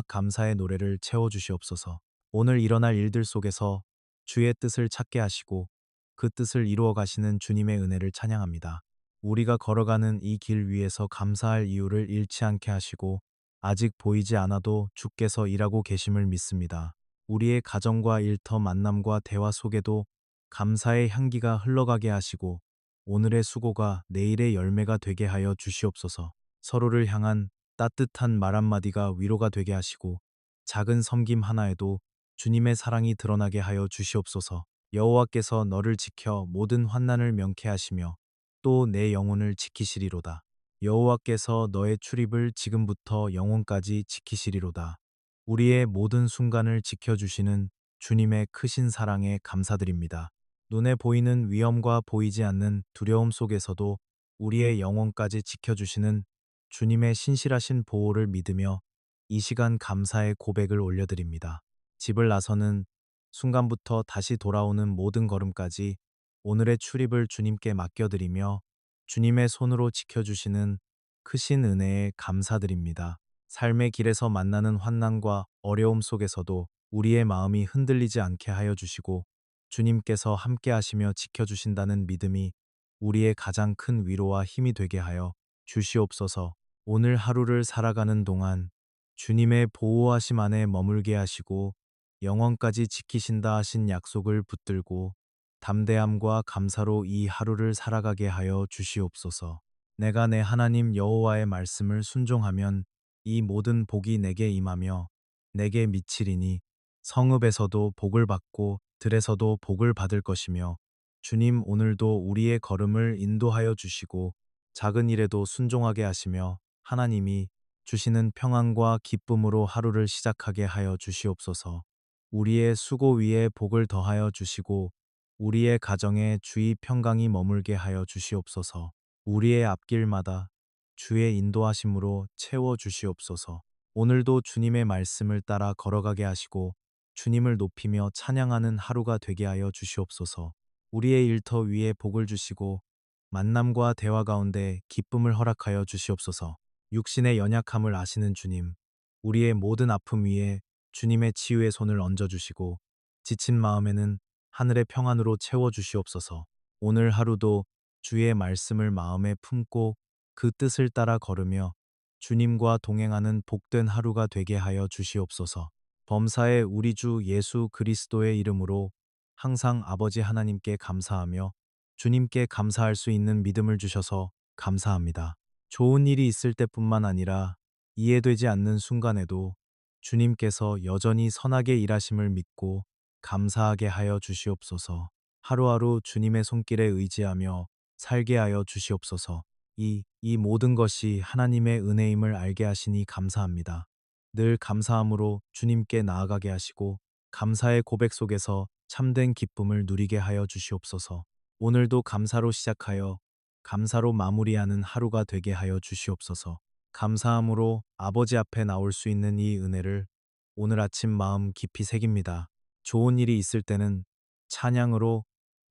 감사의 노래를 채워주시옵소서. 오늘 일어날 일들 속에서 주의 뜻을 찾게 하시고 그 뜻을 이루어 가시는 주님의 은혜를 찬양합니다. 우리가 걸어가는 이 길 위에서 감사할 이유를 잃지 않게 하시고 아직 보이지 않아도 주께서 일하고 계심을 믿습니다. 우리의 가정과 일터 만남과 대화 속에도 감사의 향기가 흘러가게 하시고 오늘의 수고가 내일의 열매가 되게 하여 주시옵소서. 서로를 향한 따뜻한 말 한마디가 위로가 되게 하시고 작은 섬김 하나에도 주님의 사랑이 드러나게 하여 주시옵소서. 여호와께서 너를 지켜 모든 환난을 명쾌하시며 또 내 영혼을 지키시리로다. 여호와께서 너의 출입을 지금부터 영혼까지 지키시리로다. 우리의 모든 순간을 지켜주시는 주님의 크신 사랑에 감사드립니다. 눈에 보이는 위험과 보이지 않는 두려움 속에서도 우리의 영혼까지 지켜주시는 주님의 신실하신 보호를 믿으며 이 시간 감사의 고백을 올려드립니다. 집을 나서는 순간부터 다시 돌아오는 모든 걸음까지 오늘의 출입을 주님께 맡겨드리며 주님의 손으로 지켜주시는 크신 은혜에 감사드립니다. 삶의 길에서 만나는 환난과 어려움 속에서도 우리의 마음이 흔들리지 않게 하여 주시고 주님께서 함께 하시며 지켜주신다는 믿음이 우리의 가장 큰 위로와 힘이 되게 하여 주시옵소서. 오늘 하루를 살아가는 동안 주님의 보호하심 안에 머물게 하시고 영원까지 지키신다 하신 약속을 붙들고 담대함과 감사로 이 하루를 살아가게 하여 주시옵소서. 내가 내 하나님 여호와의 말씀을 순종하면 이 모든 복이 내게 임하며 내게 미치리니 성읍에서도 복을 받고 들에서도 복을 받을 것이며 주님 오늘도 우리의 걸음을 인도하여 주시고 작은 일에도 순종하게 하시며 하나님이 주시는 평안과 기쁨으로 하루를 시작하게 하여 주시옵소서. 우리의 수고 위에 복을 더하여 주시고 우리의 가정에 주의 평강이 머물게 하여 주시옵소서. 우리의 앞길마다 주의 인도하심으로 채워 주시옵소서. 오늘도 주님의 말씀을 따라 걸어가게 하시고 주님을 높이며 찬양하는 하루가 되게 하여 주시옵소서. 우리의 일터 위에 복을 주시고 만남과 대화 가운데 기쁨을 허락하여 주시옵소서. 육신의 연약함을 아시는 주님, 우리의 모든 아픔 위에 주님의 치유의 손을 얹어 주시고 지친 마음에는 하늘의 평안으로 채워 주시옵소서. 오늘 하루도 주의 말씀을 마음에 품고 그 뜻을 따라 걸으며 주님과 동행하는 복된 하루가 되게 하여 주시옵소서. 범사의 우리 주 예수 그리스도의 이름으로 항상 아버지 하나님께 감사하며 주님께 감사할 수 있는 믿음을 주셔서 감사합니다. 좋은 일이 있을 때뿐만 아니라 이해되지 않는 순간에도 주님께서 여전히 선하게 일하심을 믿고 감사하게 하여 주시옵소서. 하루하루 주님의 손길에 의지하며 살게 하여 주시옵소서. 이 모든 것이 하나님의 은혜임을 알게 하시니 감사합니다. 늘 감사함으로 주님께 나아가게 하시고 감사의 고백 속에서 참된 기쁨을 누리게 하여 주시옵소서. 오늘도 감사로 시작하여 감사로 마무리하는 하루가 되게 하여 주시옵소서. 감사함으로 아버지 앞에 나올 수 있는 이 은혜를 오늘 아침 마음 깊이 새깁니다. 좋은 일이 있을 때는 찬양으로,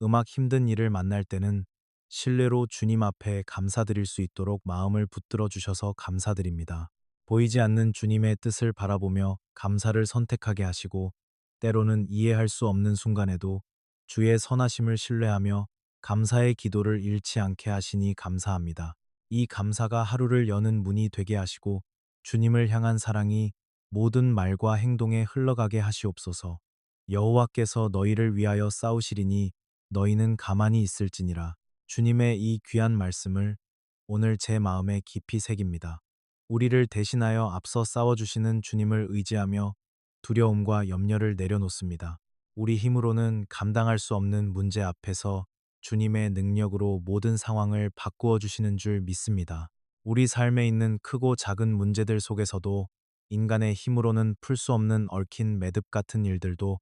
음악 힘든 일을 만날 때는 신뢰로 주님 앞에 감사드릴 수 있도록 마음을 붙들어 주셔서 감사드립니다. 보이지 않는 주님의 뜻을 바라보며 감사를 선택하게 하시고 때로는 이해할 수 없는 순간에도 주의 선하심을 신뢰하며 감사의 기도를 잃지 않게 하시니 감사합니다. 이 감사가 하루를 여는 문이 되게 하시고 주님을 향한 사랑이 모든 말과 행동에 흘러가게 하시옵소서. 여호와께서 너희를 위하여 싸우시리니 너희는 가만히 있을지니라. 주님의 이 귀한 말씀을 오늘 제 마음에 깊이 새깁니다. 우리를 대신하여 앞서 싸워주시는 주님을 의지하며 두려움과 염려를 내려놓습니다. 우리 힘으로는 감당할 수 없는 문제 앞에서 주님의 능력으로 모든 상황을 바꾸어 주시는 줄 믿습니다. 우리 삶에 있는 크고 작은 문제들 속에서도 인간의 힘으로는 풀 수 없는 얽힌 매듭 같은 일들도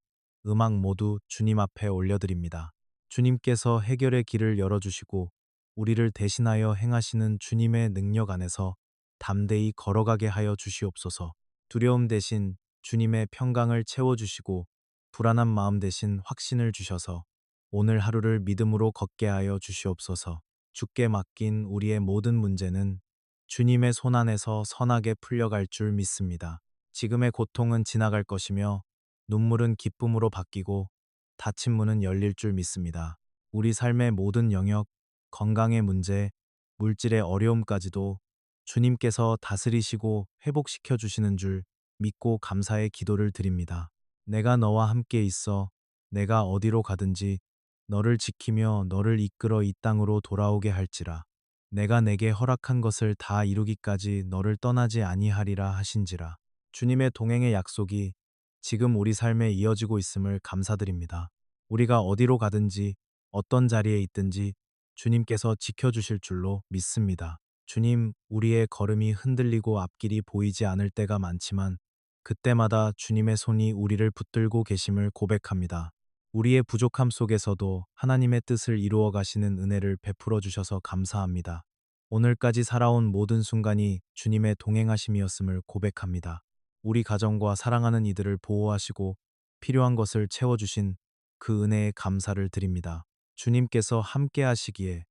음악 모두 주님 앞에 올려드립니다. 주님께서 해결의 길을 열어주시고 우리를 대신하여 행하시는 주님의 능력 안에서 담대히 걸어가게 하여 주시옵소서. 두려움 대신 주님의 평강을 채워주시고 불안한 마음 대신 확신을 주셔서 오늘 하루를 믿음으로 걷게 하여 주시옵소서. 주께 맡긴 우리의 모든 문제는 주님의 손 안에서 선하게 풀려갈 줄 믿습니다. 지금의 고통은 지나갈 것이며 눈물은 기쁨으로 바뀌고 닫힌 문은 열릴 줄 믿습니다. 우리 삶의 모든 영역, 건강의 문제, 물질의 어려움까지도 주님께서 다스리시고 회복시켜 주시는 줄 믿고 감사의 기도를 드립니다. 내가 너와 함께 있어 내가 어디로 가든지 너를 지키며 너를 이끌어 이 땅으로 돌아오게 할지라. 내가 내게 허락한 것을 다 이루기까지 너를 떠나지 아니하리라 하신지라. 주님의 동행의 약속이 지금 우리 삶에 이어지고 있음을 감사드립니다. 우리가 어디로 가든지 어떤 자리에 있든지 주님께서 지켜주실 줄로 믿습니다. 주님, 우리의 걸음이 흔들리고 앞길이 보이지 않을 때가 많지만 그때마다 주님의 손이 우리를 붙들고 계심을 고백합니다. 우리의 부족함 속에서도 하나님의 뜻을 이루어 가시는 은혜를 베풀어 주셔서 감사합니다. 오늘까지 살아온 모든 순간이 주님의 동행하심이었음을 고백합니다. 우리 가정과 사랑하는 이들을 보호하시고 필요한 것을 채워주신 그 은혜에 감사를 드립니다. 주님께서 함께 하시기에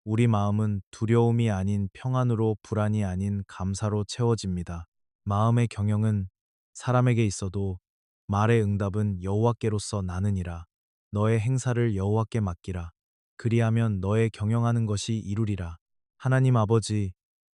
우리 마음은 두려움이 아닌 평안으로 불안이 아닌 감사로 채워집니다. 마음의 경영은 사람에게 있어도 말의 응답은 여호와께로서 나느니라. 너의 행사를 여호와께 맡기라. 그리하면 너의 경영하는 것이 이루리라. 하나님 아버지,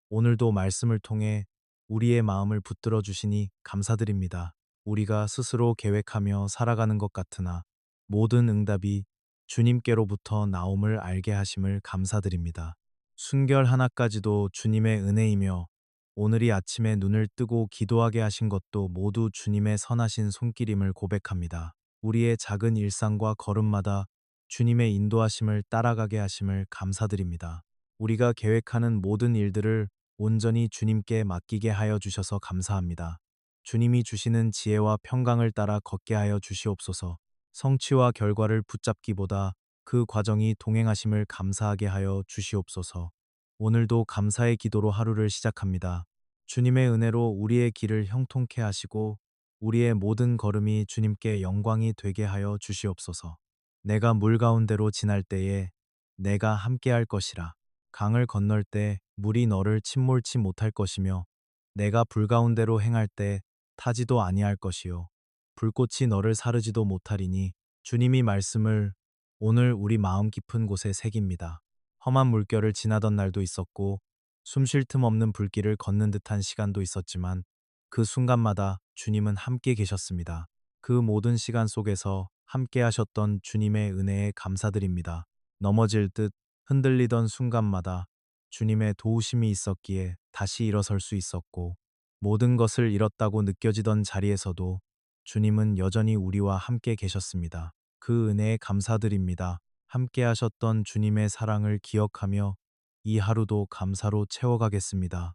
오늘도 말씀을 통해 우리의 마음을 붙들어 주시니 감사드립니다. 우리가 스스로 계획하며 살아가는 것 같으나 모든 응답이 주님께로부터 나옴을 알게 하심을 감사드립니다. 순결 하나까지도 주님의 은혜이며 오늘이 아침에 눈을 뜨고 기도하게 하신 것도 모두 주님의 선하신 손길임을 고백합니다. 우리의 작은 일상과 걸음마다 주님의 인도하심을 따라가게 하심을 감사드립니다. 우리가 계획하는 모든 일들을 온전히 주님께 맡기게 하여 주셔서 감사합니다. 주님이 주시는 지혜와 평강을 따라 걷게 하여 주시옵소서. 성취와 결과를 붙잡기보다 그 과정이 동행하심을 감사하게 하여 주시옵소서. 오늘도 감사의 기도로 하루를 시작합니다. 주님의 은혜로 우리의 길을 형통케 하시고 우리의 모든 걸음이 주님께 영광이 되게 하여 주시옵소서. 내가 물 가운데로 지날 때에 내가 함께할 것이라. 강을 건널 때 물이 너를 침몰치 못할 것이며 내가 불 가운데로 행할 때 타지도 아니할 것이요 불꽃이 너를 사르지도 못하리니 주님이 말씀을 오늘 우리 마음 깊은 곳에 새깁니다. 험한 물결을 지나던 날도 있었고 숨 쉴 틈 없는 불길을 걷는 듯한 시간도 있었지만 그 순간마다 주님은 함께 계셨습니다. 그 모든 시간 속에서 함께 하셨던 주님의 은혜에 감사드립니다. 넘어질 듯 흔들리던 순간마다 주님의 도우심이 있었기에 다시 일어설 수 있었고 모든 것을 잃었다고 느껴지던 자리에서도 주님은 여전히 우리와 함께 계셨습니다. 그 은혜에 감사드립니다. 함께 하셨던 주님의 사랑을 기억하며 이 하루도 감사로 채워가겠습니다.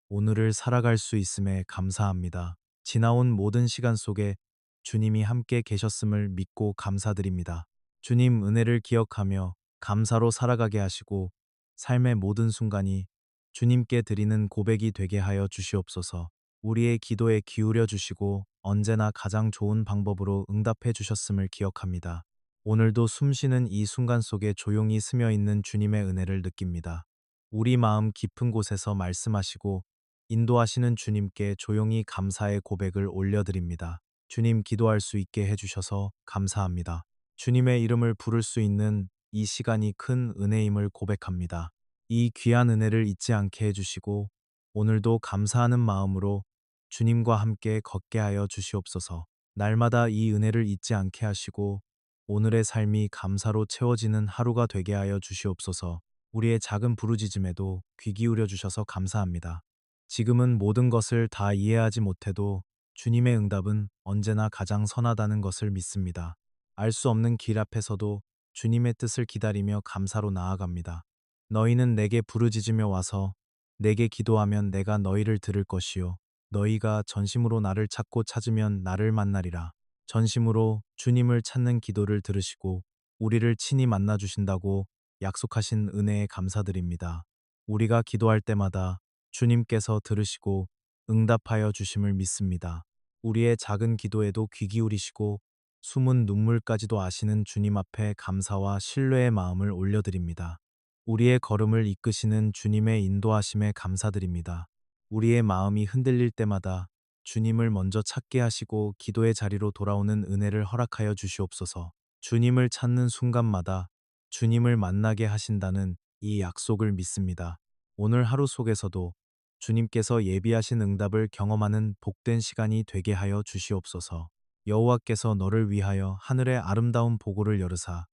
오늘을 살아갈 수 있음에 감사합니다. 지나온 모든 시간 속에 주님이 함께 계셨음을 믿고 감사드립니다. 주님 은혜를 기억하며 감사로 살아가게 하시고 삶의 모든 순간이 주님께 드리는 고백이 되게 하여 주시옵소서. 우리의 기도에 기울여 주시고 언제나 가장 좋은 방법으로 응답해 주셨음을 기억합니다. 오늘도 숨쉬는 이 순간 속에 조용히 스며 있는 주님의 은혜를 느낍니다. 우리 마음 깊은 곳에서 말씀하시고 인도하시는 주님께 조용히 감사의 고백을 올려드립니다. 주님 기도할 수 있게 해주셔서 감사합니다. 주님의 이름을 부를 수 있는 이 시간이 큰 은혜임을 고백합니다. 이 귀한 은혜를 잊지 않게 해주시고 오늘도 감사하는 마음으로 주님과 함께 걷게 하여 주시옵소서. 날마다 이 은혜를 잊지 않게 하시고 오늘의 삶이 감사로 채워지는 하루가 되게 하여 주시옵소서. 우리의 작은 부르짖음에도 귀 기울여 주셔서 감사합니다. 지금은 모든 것을 다 이해하지 못해도 주님의 응답은 언제나 가장 선하다는 것을 믿습니다. 알 수 없는 길 앞에서도 주님의 뜻을 기다리며 감사로 나아갑니다. 너희는 내게 부르짖으며 와서 내게 기도하면 내가 너희를 들을 것이요. 너희가 전심으로 나를 찾고 찾으면 나를 만나리라. 전심으로 주님을 찾는 기도를 들으시고 우리를 친히 만나 주신다고 약속하신 은혜에 감사드립니다. 우리가 기도할 때마다 주님께서 들으시고 응답하여 주심을 믿습니다. 우리의 작은 기도에도 귀 기울이시고 숨은 눈물까지도 아시는 주님 앞에 감사와 신뢰의 마음을 올려드립니다. 우리의 걸음을 이끄시는 주님의 인도하심에 감사드립니다. 우리의 마음이 흔들릴 때마다 주님을 먼저 찾게 하시고 기도의 자리로 돌아오는 은혜를 허락하여 주시옵소서. 주님을 찾는 순간마다 주님을 만나게 하신다는 이 약속을 믿습니다. 오늘 하루 속에서도 주님께서 예비하신 응답을 경험하는 복된 시간이 되게 하여 주시옵소서. 여호와께서 너를 위하여 하늘의 아름다운 보고를 열으사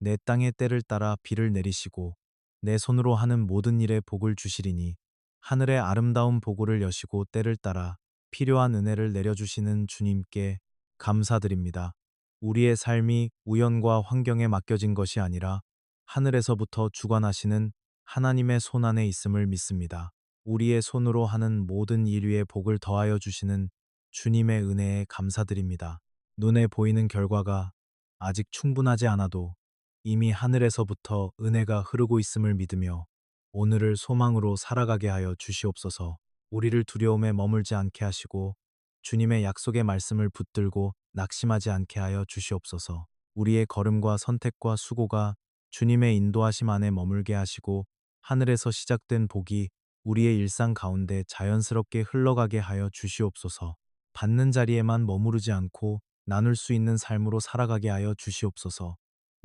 내 땅의 때를 따라 비를 내리시고 내 손으로 하는 모든 일에 복을 주시리니 하늘의 아름다운 보고를 여시고 때를 따라 필요한 은혜를 내려주시는 주님께 감사드립니다. 우리의 삶이 우연과 환경에 맡겨진 것이 아니라 하늘에서부터 주관하시는 하나님의 손 안에 있음을 믿습니다. 우리의 손으로 하는 모든 일 위에 복을 더하여 주시는 주님의 은혜에 감사드립니다. 눈에 보이는 결과가 아직 충분하지 않아도 이미 하늘에서부터 은혜가 흐르고 있음을 믿으며 오늘을 소망으로 살아가게 하여 주시옵소서. 우리를 두려움에 머물지 않게 하시고 주님의 약속의 말씀을 붙들고 낙심하지 않게 하여 주시옵소서. 우리의 걸음과 선택과 수고가 주님의 인도하심 안에 머물게 하시고 하늘에서 시작된 복이 우리의 일상 가운데 자연스럽게 흘러가게 하여 주시옵소서. 받는 자리에만 머무르지 않고 나눌 수 있는 삶으로 살아가게 하여 주시옵소서.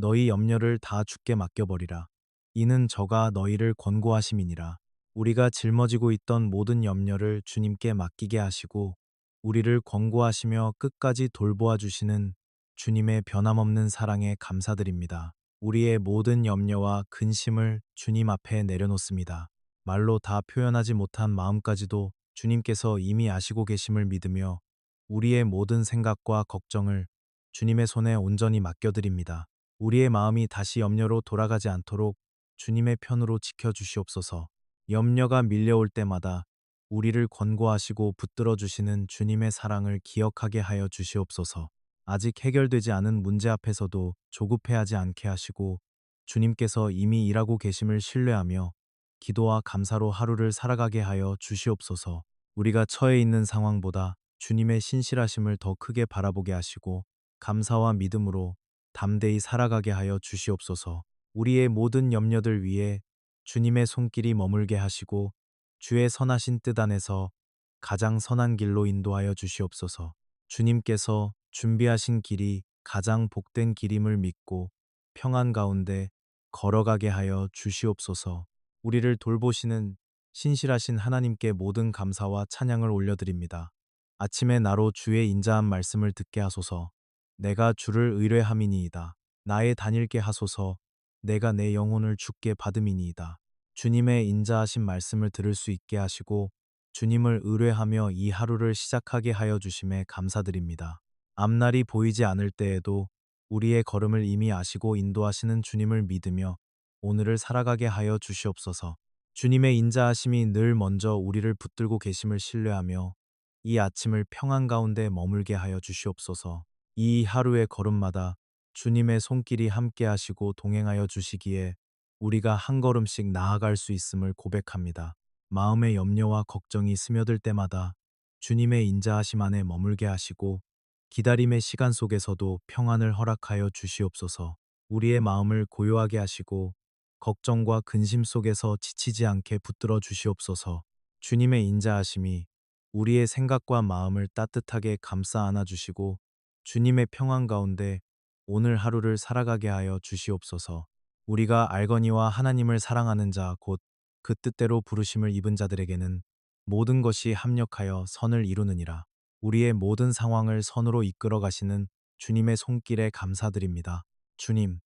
너희 염려를 다 주께 맡겨버리라. 이는 저가 너희를 권고하심이니라. 우리가 짊어지고 있던 모든 염려를 주님께 맡기게 하시고 우리를 권고하시며 끝까지 돌보아 주시는 주님의 변함없는 사랑에 감사드립니다. 우리의 모든 염려와 근심을 주님 앞에 내려놓습니다. 말로 다 표현하지 못한 마음까지도 주님께서 이미 아시고 계심을 믿으며 우리의 모든 생각과 걱정을 주님의 손에 온전히 맡겨드립니다. 우리의 마음이 다시 염려로 돌아가지 않도록 주님의 편으로 지켜주시옵소서. 염려가 밀려올 때마다 우리를 권고하시고 붙들어 주시는 주님의 사랑을 기억하게 하여 주시옵소서. 아직 해결되지 않은 문제 앞에서도 조급해하지 않게 하시고 주님께서 이미 일하고 계심을 신뢰하며 기도와 감사로 하루를 살아가게 하여 주시옵소서. 우리가 처해 있는 상황보다 주님의 신실하심을 더 크게 바라보게 하시고 감사와 믿음으로 담대히 살아가게 하여 주시옵소서. 우리의 모든 염려들 위에 주님의 손길이 머물게 하시고 주의 선하신 뜻 안에서 가장 선한 길로 인도하여 주시옵소서. 주님께서 준비하신 길이 가장 복된 길임을 믿고 평안 가운데 걸어가게 하여 주시옵소서. 우리를 돌보시는 신실하신 하나님께 모든 감사와 찬양을 올려드립니다. 아침에 나로 주의 인자한 말씀을 듣게 하소서. 내가 주를 의뢰함이니이다. 나의 다닐게 하소서. 내가 내 영혼을 주께 받음이니이다. 주님의 인자하신 말씀을 들을 수 있게 하시고 주님을 의뢰하며 이 하루를 시작하게 하여 주심에 감사드립니다. 앞날이 보이지 않을 때에도 우리의 걸음을 이미 아시고 인도하시는 주님을 믿으며 오늘을 살아가게 하여 주시옵소서. 주님의 인자하심이 늘 먼저 우리를 붙들고 계심을 신뢰하며 이 아침을 평안 가운데 머물게 하여 주시옵소서. 이 하루의 걸음마다 주님의 손길이 함께 하시고 동행하여 주시기에 우리가 한 걸음씩 나아갈 수 있음을 고백합니다. 마음의 염려와 걱정이 스며들 때마다 주님의 인자하심 안에 머물게 하시고 기다림의 시간 속에서도 평안을 허락하여 주시옵소서. 우리의 마음을 고요하게 하시고 걱정과 근심 속에서 지치지 않게 붙들어 주시옵소서. 주님의 인자하심이 우리의 생각과 마음을 따뜻하게 감싸 안아 주시고 주님의 평안 가운데 오늘 하루를 살아가게 하여 주시옵소서. 우리가 알거니와 하나님을 사랑하는 자 곧 그 뜻대로 부르심을 입은 자들에게는 모든 것이 합력하여 선을 이루느니라. 우리의 모든 상황을 선으로 이끌어 가시는 주님의 손길에 감사드립니다. 주님,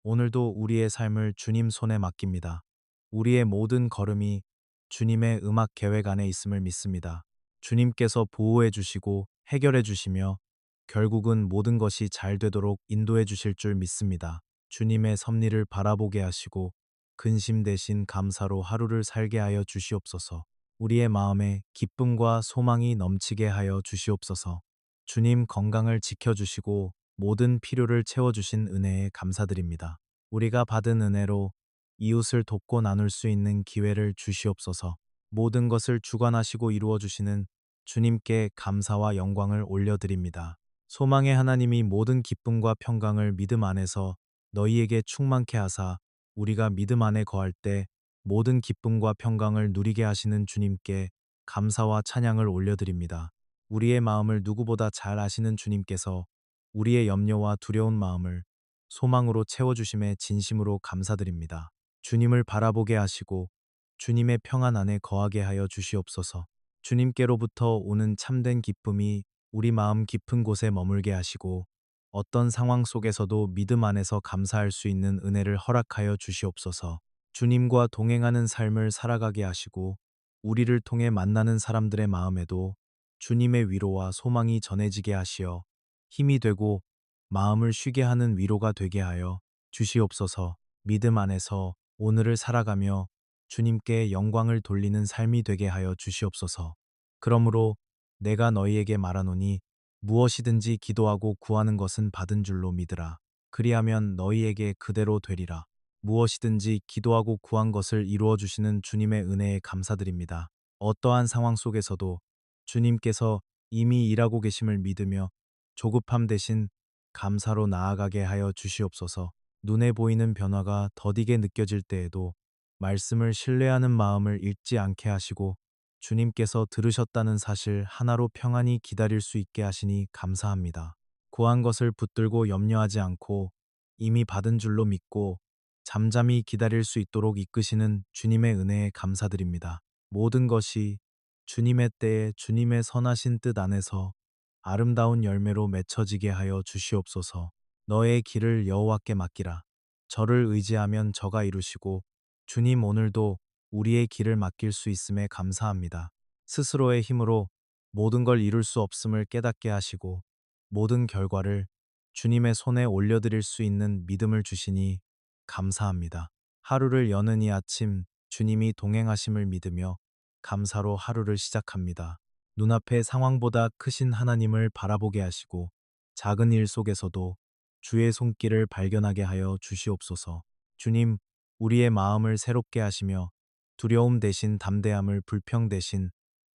오늘도 우리의 삶을 주님 손에 맡깁니다. 우리의 모든 걸음이 주님의 음악 계획 안에 있음을 믿습니다. 주님께서 보호해 주시고 해결해 주시며 결국은 모든 것이 잘 되도록 인도해 주실 줄 믿습니다. 주님의 섭리를 바라보게 하시고 근심 대신 감사로 하루를 살게 하여 주시옵소서. 우리의 마음에 기쁨과 소망이 넘치게 하여 주시옵소서. 주님 건강을 지켜주시고 모든 필요를 채워주신 은혜에 감사드립니다. 우리가 받은 은혜로 이웃을 돕고 나눌 수 있는 기회를 주시옵소서. 모든 것을 주관하시고 이루어 주시는 주님께 감사와 영광을 올려드립니다. 소망의 하나님이 모든 기쁨과 평강을 믿음 안에서 너희에게 충만케 하사 우리가 믿음 안에 거할 때 모든 기쁨과 평강을 누리게 하시는 주님께 감사와 찬양을 올려드립니다. 우리의 마음을 누구보다 잘 아시는 주님께서 우리의 염려와 두려운 마음을 소망으로 채워주심에 진심으로 감사드립니다. 주님을 바라보게 하시고 주님의 평안 안에 거하게 하여 주시옵소서. 주님께로부터 오는 참된 기쁨이 우리 마음 깊은 곳에 머물게 하시고 어떤 상황 속에서도 믿음 안에서 감사할 수 있는 은혜를 허락하여 주시옵소서. 주님과 동행하는 삶을 살아가게 하시고 우리를 통해 만나는 사람들의 마음에도 주님의 위로와 소망이 전해지게 하시어 힘이 되고 마음을 쉬게 하는 위로가 되게 하여 주시옵소서. 믿음 안에서 오늘을 살아가며 주님께 영광을 돌리는 삶이 되게 하여 주시옵소서. 그러므로 내가 너희에게 말하노니 무엇이든지 기도하고 구하는 것은 받은 줄로 믿으라. 그리하면 너희에게 그대로 되리라. 무엇이든지 기도하고 구한 것을 이루어 주시는 주님의 은혜에 감사드립니다. 어떠한 상황 속에서도 주님께서 이미 일하고 계심을 믿으며 조급함 대신 감사로 나아가게 하여 주시옵소서. 눈에 보이는 변화가 더디게 느껴질 때에도 말씀을 신뢰하는 마음을 잃지 않게 하시고 주님께서 들으셨다는 사실 하나로 평안히 기다릴 수 있게 하시니 감사합니다. 구한 것을 붙들고 염려하지 않고 이미 받은 줄로 믿고 잠잠히 기다릴 수 있도록 이끄시는 주님의 은혜에 감사드립니다. 모든 것이 주님의 때에 주님의 선하신 뜻 안에서 아름다운 열매로 맺혀지게 하여 주시옵소서. 너의 길을 여호와께 맡기라. 저를 의지하면 저가 이루시고 주님 오늘도 우리의 길을 맡길 수 있음에 감사합니다. 스스로의 힘으로 모든 걸 이룰 수 없음을 깨닫게 하시고 모든 결과를 주님의 손에 올려드릴 수 있는 믿음을 주시니 감사합니다. 하루를 여는 이 아침 주님이 동행하심을 믿으며 감사로 하루를 시작합니다. 눈앞의 상황보다 크신 하나님을 바라보게 하시고 작은 일 속에서도 주의 손길을 발견하게 하여 주시옵소서. 주님, 우리의 마음을 새롭게 하시며 두려움 대신 담대함을 불평 대신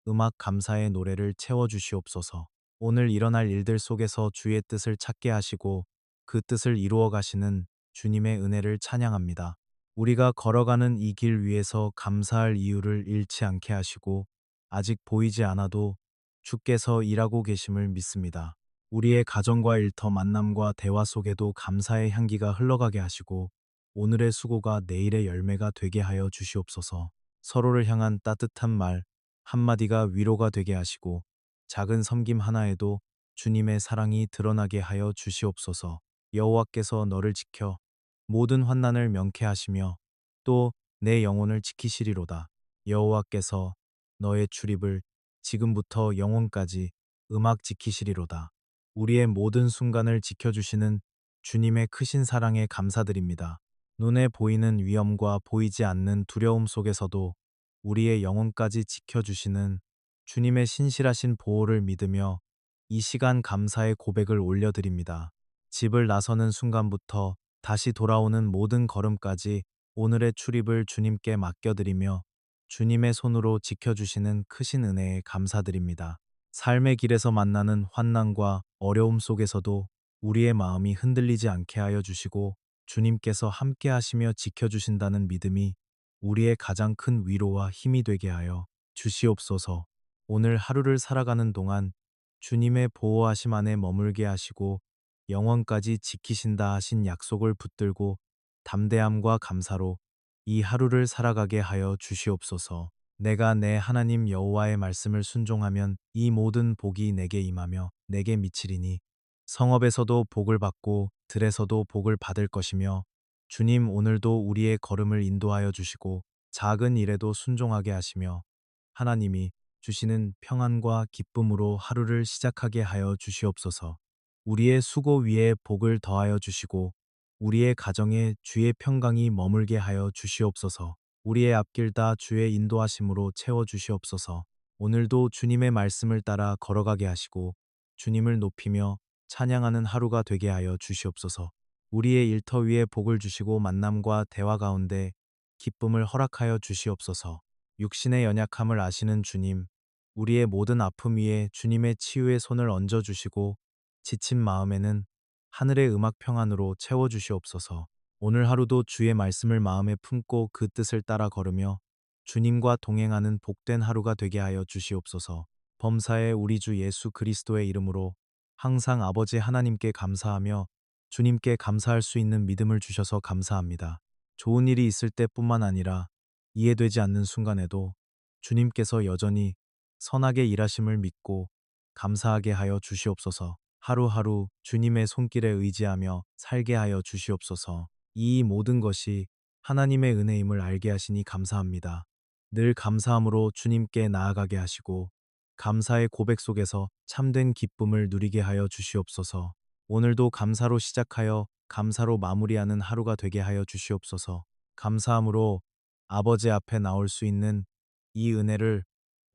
음악 감사의 노래를 채워주시옵소서. 오늘 일어날 일들 속에서 주의 뜻을 찾게 하시고 그 뜻을 이루어 가시는 주님의 은혜를 찬양합니다. 우리가 걸어가는 이 길 위에서 감사할 이유를 잃지 않게 하시고 아직 보이지 않아도 주께서 일하고 계심을 믿습니다. 우리의 가정과 일터 만남과 대화 속에도 감사의 향기가 흘러가게 하시고 오늘의 수고가 내일의 열매가 되게 하여 주시옵소서. 서로를 향한 따뜻한 말 한마디가 위로가 되게 하시고 작은 섬김 하나에도 주님의 사랑이 드러나게 하여 주시옵소서. 여호와께서 너를 지켜 모든 환난을 명쾌하시며 또 내 영혼을 지키시리로다. 여호와께서 너의 출입을 지금부터 영혼까지 음악 지키시리로다. 우리의 모든 순간을 지켜주시는 주님의 크신 사랑에 감사드립니다. 눈에 보이는 위험과 보이지 않는 두려움 속에서도 우리의 영혼까지 지켜주시는 주님의 신실하신 보호를 믿으며 이 시간 감사의 고백을 올려드립니다. 집을 나서는 순간부터 다시 돌아오는 모든 걸음까지 오늘의 출입을 주님께 맡겨드리며 주님의 손으로 지켜주시는 크신 은혜에 감사드립니다. 삶의 길에서 만나는 환난과 어려움 속에서도 우리의 마음이 흔들리지 않게 하여 주시고 주님께서 함께 하시며 지켜주신다는 믿음이 우리의 가장 큰 위로와 힘이 되게 하여 주시옵소서. 오늘 하루를 살아가는 동안 주님의 보호하심 안에 머물게 하시고 영원까지 지키신다 하신 약속을 붙들고 담대함과 감사로 이 하루를 살아가게 하여 주시옵소서. 내가 내 하나님 여호와의 말씀을 순종하면 이 모든 복이 내게 임하며 내게 미치리니 성읍에서도 복을 받고 들에서도 복을 받을 것이며 주님 오늘도 우리의 걸음을 인도하여 주시고 작은 일에도 순종하게 하시며 하나님이 주시는 평안과 기쁨으로 하루를 시작하게 하여 주시옵소서. 우리의 수고 위에 복을 더하여 주시고 우리의 가정에 주의 평강이 머물게 하여 주시옵소서. 우리의 앞길 다 주의 인도하심으로 채워 주시옵소서. 오늘도 주님의 말씀을 따라 걸어가게 하시고 주님을 높이며 찬양하는 하루가 되게 하여 주시옵소서. 우리의 일터 위에 복을 주시고 만남과 대화 가운데 기쁨을 허락하여 주시옵소서. 육신의 연약함을 아시는 주님, 우리의 모든 아픔 위에 주님의 치유의 손을 얹어 주시고 지친 마음에는 하늘의 음악 평안으로 채워 주시옵소서. 오늘 하루도 주의 말씀을 마음에 품고 그 뜻을 따라 걸으며 주님과 동행하는 복된 하루가 되게 하여 주시옵소서. 범사의 우리 주 예수 그리스도의 이름으로 항상 아버지 하나님께 감사하며 주님께 감사할 수 있는 믿음을 주셔서 감사합니다. 좋은 일이 있을 때뿐만 아니라 이해되지 않는 순간에도 주님께서 여전히 선하게 일하심을 믿고 감사하게 하여 주시옵소서. 하루하루 주님의 손길에 의지하며 살게 하여 주시옵소서. 이 모든 것이 하나님의 은혜임을 알게 하시니 감사합니다. 늘 감사함으로 주님께 나아가게 하시고 감사의 고백 속에서 참된 기쁨을 누리게 하여 주시옵소서. 오늘도 감사로 시작하여 감사로 마무리하는 하루가 되게 하여 주시옵소서. 감사함으로 아버지 앞에 나올 수 있는 이 은혜를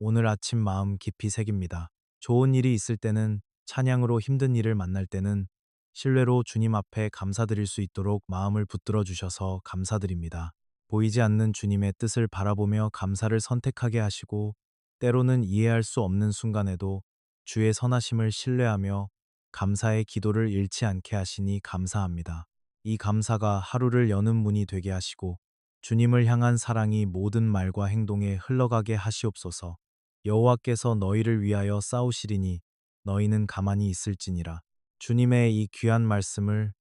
오늘 아침 마음 깊이 새깁니다. 좋은 일이 있을 때는 찬양으로 힘든 일을 만날 때는 신뢰로 주님 앞에 감사드릴 수 있도록 마음을 붙들어 주셔서 감사드립니다. 보이지 않는 주님의 뜻을 바라보며 감사를 선택하게 하시고 때로는 이해할 수 없는 순간에도 주의 선하심을 신뢰하며 감사의 기도를 잃지 않게 하시니 감사합니다. 이 감사가 하루를 여는 문이 되게 하시고 주님을 향한 사랑이 모든 말과 행동에 흘러가게 하시옵소서. 여호와께서 너희를 위하여 싸우시리니 너희는 가만히 있을지니라. 주님의 이 귀한 말씀을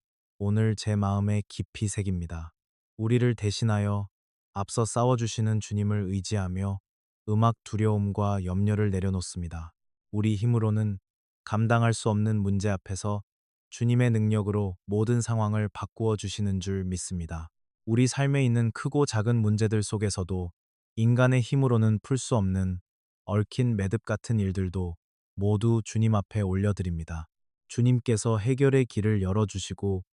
오늘 제 마음에 깊이 새깁니다. 우리를 대신하여 앞서 싸워주시는 주님을 의지하며 음악 두려움과 염려를 내려놓습니다. 우리 힘으로는 감당할 수 없는 문제 앞에서 주님의 능력으로 모든 상황을 바꾸어 주시는 줄 믿습니다. 우리 삶에 있는 크고 작은 문제들 속에서도 인간의 힘으로는 풀 수 없는 얽힌 매듭 같은 일들도 모두 주님 앞에 올려드립니다. 주님께서 해결의 길을 열어주시고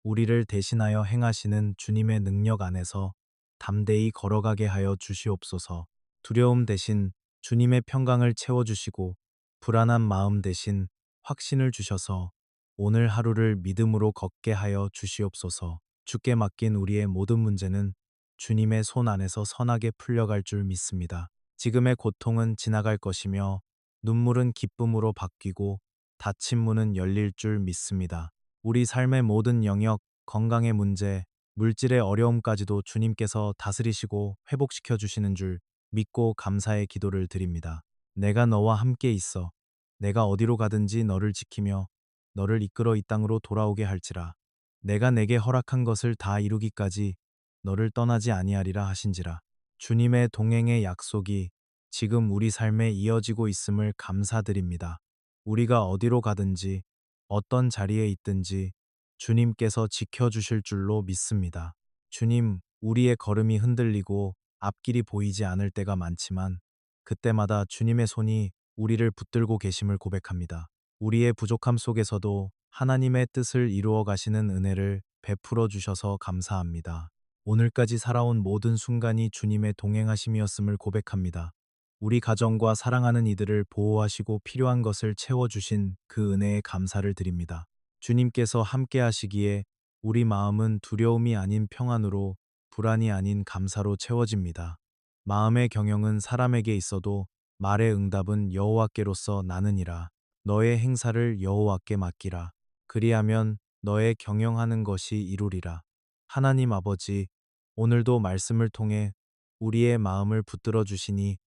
우리를 대신하여 행하시는 주님의 능력 안에서 담대히 걸어가게 하여 주시옵소서. 두려움 대신 주님의 평강을 채워주시고 불안한 마음 대신 확신을 주셔서 오늘 하루를 믿음으로 걷게 하여 주시옵소서. 주께 맡긴 우리의 모든 문제는 주님의 손 안에서 선하게 풀려갈 줄 믿습니다. 지금의 고통은 지나갈 것이며 눈물은 기쁨으로 바뀌고 닫힌 문은 열릴 줄 믿습니다. 우리 삶의 모든 영역, 건강의 문제, 물질의 어려움까지도 주님께서 다스리시고 회복시켜 주시는 줄 믿고 감사의 기도를 드립니다. 내가 너와 함께 있어. 내가 어디로 가든지 너를 지키며 너를 이끌어 이 땅으로 돌아오게 할지라. 내가 내게 허락한 것을 다 이루기까지 너를 떠나지 아니하리라 하신지라. 주님의 동행의 약속이 지금 우리 삶에 이어지고 있음을 감사드립니다. 우리가 어디로 가든지 어떤 자리에 있든지 주님께서 지켜주실 줄로 믿습니다. 주님, 우리의 걸음이 흔들리고 앞길이 보이지 않을 때가 많지만 그때마다 주님의 손이 우리를 붙들고 계심을 고백합니다. 우리의 부족함 속에서도 하나님의 뜻을 이루어 가시는 은혜를 베풀어 주셔서 감사합니다. 오늘까지 살아온 모든 순간이 주님의 동행하심이었음을 고백합니다. 우리 가정과 사랑하는 이들을 보호하시고 필요한 것을 채워주신 그 은혜에 감사를 드립니다. 주님께서 함께 하시기에 우리 마음은 두려움이 아닌 평안으로, 불안이 아닌 감사로 채워집니다. 마음의 경영은 사람에게 있어도 말의 응답은 여호와께로서 나느니라. 너의 행사를 여호와께 맡기라. 그리하면 너의 경영하는 것이 이루리라. 하나님 아버지, 오늘도 말씀을 통해 우리의 마음을 붙들어 주시니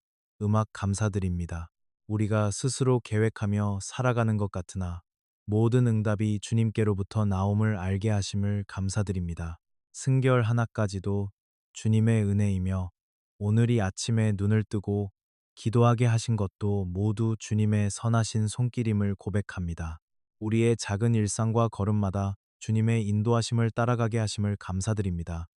음악 감사드립니다. 우리가 스스로 계획하며 살아가는 것 같으나 모든 응답이 주님께로부터 나옴을 알게 하심을 감사드립니다. 승결 하나까지도 주님의 은혜이며 오늘이 아침에 눈을 뜨고 기도하게 하신 것도 모두 주님의 선하신 손길임을 고백합니다. 우리의 작은 일상과 걸음마다 주님의 인도하심을 따라가게 하심을 감사드립니다.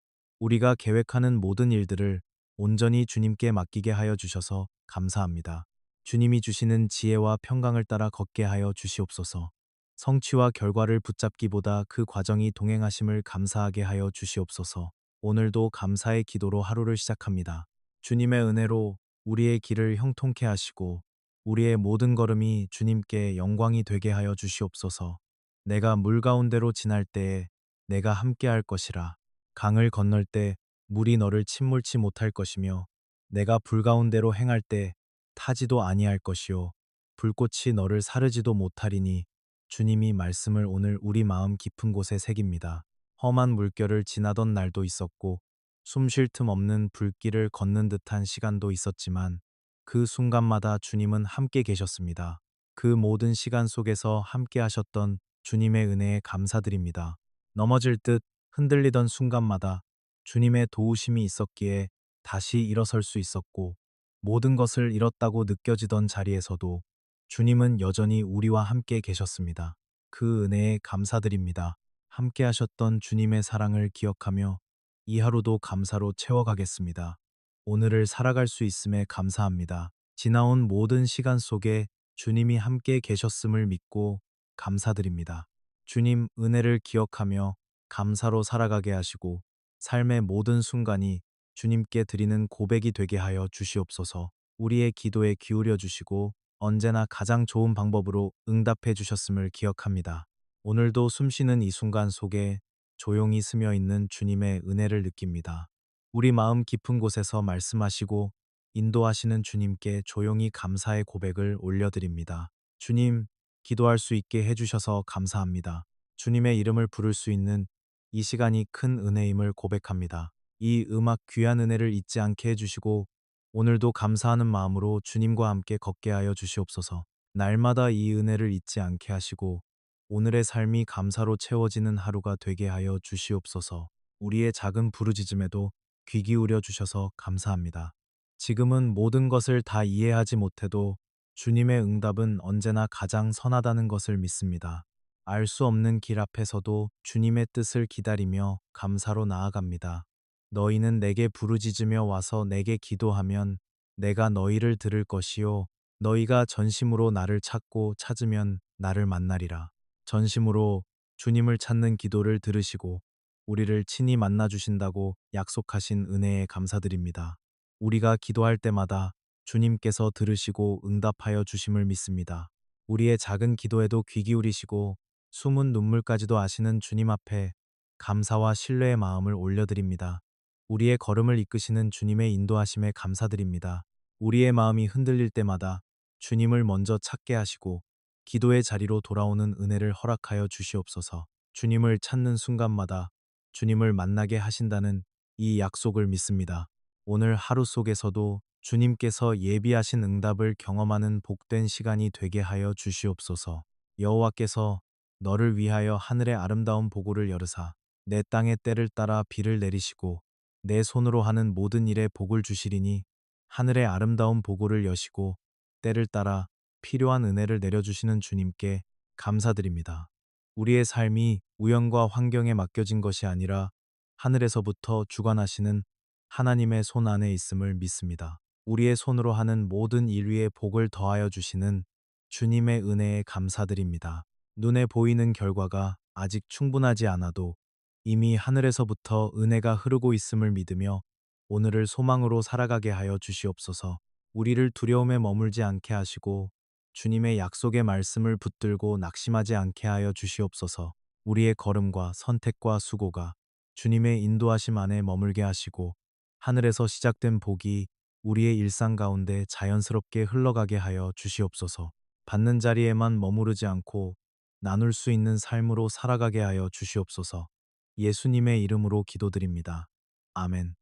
우리가 계획하는 모든 일들을 온전히 주님께 맡기게 하여 주셔서 감사합니다. 주님이 주시는 지혜와 평강을 따라 걷게 하여 주시옵소서. 성취와 결과를 붙잡기보다 그 과정이 동행하심을 감사하게 하여 주시옵소서. 오늘도 감사의 기도로 하루를 시작합니다. 주님의 은혜로 우리의 길을 형통케 하시고 우리의 모든 걸음이 주님께 영광이 되게 하여 주시옵소서. 내가 물 가운데로 지날 때에 내가 함께할 것이라. 강을 건널 때 물이 너를 침몰치 못할 것이며 내가 불 가운데로 행할 때 타지도 아니할 것이요 불꽃이 너를 사르지도 못하리니 주님이 말씀을 오늘 우리 마음 깊은 곳에 새깁니다. 험한 물결을 지나던 날도 있었고 숨 쉴 틈 없는 불길을 걷는 듯한 시간도 있었지만 그 순간마다 주님은 함께 계셨습니다. 그 모든 시간 속에서 함께 하셨던 주님의 은혜에 감사드립니다. 넘어질 듯 흔들리던 순간마다 주님의 도우심이 있었기에 다시 일어설 수 있었고 모든 것을 잃었다고 느껴지던 자리에서도 주님은 여전히 우리와 함께 계셨습니다. 그 은혜에 감사드립니다. 함께 하셨던 주님의 사랑을 기억하며 이 하루도 감사로 채워가겠습니다. 오늘을 살아갈 수 있음에 감사합니다. 지나온 모든 시간 속에 주님이 함께 계셨음을 믿고 감사드립니다. 주님 은혜를 기억하며 감사로 살아가게 하시고 삶의 모든 순간이 주님께 드리는 고백이 되게 하여 주시옵소서. 우리의 기도에 기울여 주시고 언제나 가장 좋은 방법으로 응답해 주셨음을 기억합니다. 오늘도 숨쉬는 이 순간 속에 조용히 스며 있는 주님의 은혜를 느낍니다. 우리 마음 깊은 곳에서 말씀하시고 인도하시는 주님께 조용히 감사의 고백을 올려드립니다. 주님, 기도할 수 있게 해주셔서 감사합니다. 주님의 이름을 부를 수 있는 이 시간이 큰 은혜임을 고백합니다. 이 음악 귀한 은혜를 잊지 않게 해주시고 오늘도 감사하는 마음으로 주님과 함께 걷게 하여 주시옵소서. 날마다 이 은혜를 잊지 않게 하시고 오늘의 삶이 감사로 채워지는 하루가 되게 하여 주시옵소서. 우리의 작은 부르짖음에도 귀 기울여 주셔서 감사합니다. 지금은 모든 것을 다 이해하지 못해도 주님의 응답은 언제나 가장 선하다는 것을 믿습니다. 알 수 없는 길 앞에서도 주님의 뜻을 기다리며 감사로 나아갑니다. 너희는 내게 부르짖으며 와서 내게 기도하면 내가 너희를 들을 것이요. 너희가 전심으로 나를 찾고 찾으면 나를 만나리라. 전심으로 주님을 찾는 기도를 들으시고 우리를 친히 만나 주신다고 약속하신 은혜에 감사드립니다. 우리가 기도할 때마다 주님께서 들으시고 응답하여 주심을 믿습니다. 우리의 작은 기도에도 귀 기울이시고 숨은 눈물까지도 아시는 주님 앞에 감사와 신뢰의 마음을 올려드립니다. 우리의 걸음을 이끄시는 주님의 인도하심에 감사드립니다. 우리의 마음이 흔들릴 때마다 주님을 먼저 찾게 하시고 기도의 자리로 돌아오는 은혜를 허락하여 주시옵소서. 주님을 찾는 순간마다 주님을 만나게 하신다는 이 약속을 믿습니다. 오늘 하루 속에서도 주님께서 예비하신 응답을 경험하는 복된 시간이 되게 하여 주시옵소서. 여호와께서 너를 위하여 하늘의 아름다운 보고를 열으사 내 땅의 때를 따라 비를 내리시고 내 손으로 하는 모든 일에 복을 주시리니 하늘의 아름다운 보고를 여시고 때를 따라 필요한 은혜를 내려주시는 주님께 감사드립니다. 우리의 삶이 우연과 환경에 맡겨진 것이 아니라 하늘에서부터 주관하시는 하나님의 손 안에 있음을 믿습니다. 우리의 손으로 하는 모든 일 위에 복을 더하여 주시는 주님의 은혜에 감사드립니다. 눈에 보이는 결과가 아직 충분하지 않아도 이미 하늘에서부터 은혜가 흐르고 있음을 믿으며 오늘을 소망으로 살아가게 하여 주시옵소서. 우리를 두려움에 머물지 않게 하시고 주님의 약속의 말씀을 붙들고 낙심하지 않게 하여 주시옵소서. 우리의 걸음과 선택과 수고가 주님의 인도하심 안에 머물게 하시고 하늘에서 시작된 복이 우리의 일상 가운데 자연스럽게 흘러가게 하여 주시옵소서. 받는 자리에만 머무르지 않고 나눌 수 있는 삶으로 살아가게 하여 주시옵소서. 예수님의 이름으로 기도드립니다. 아멘.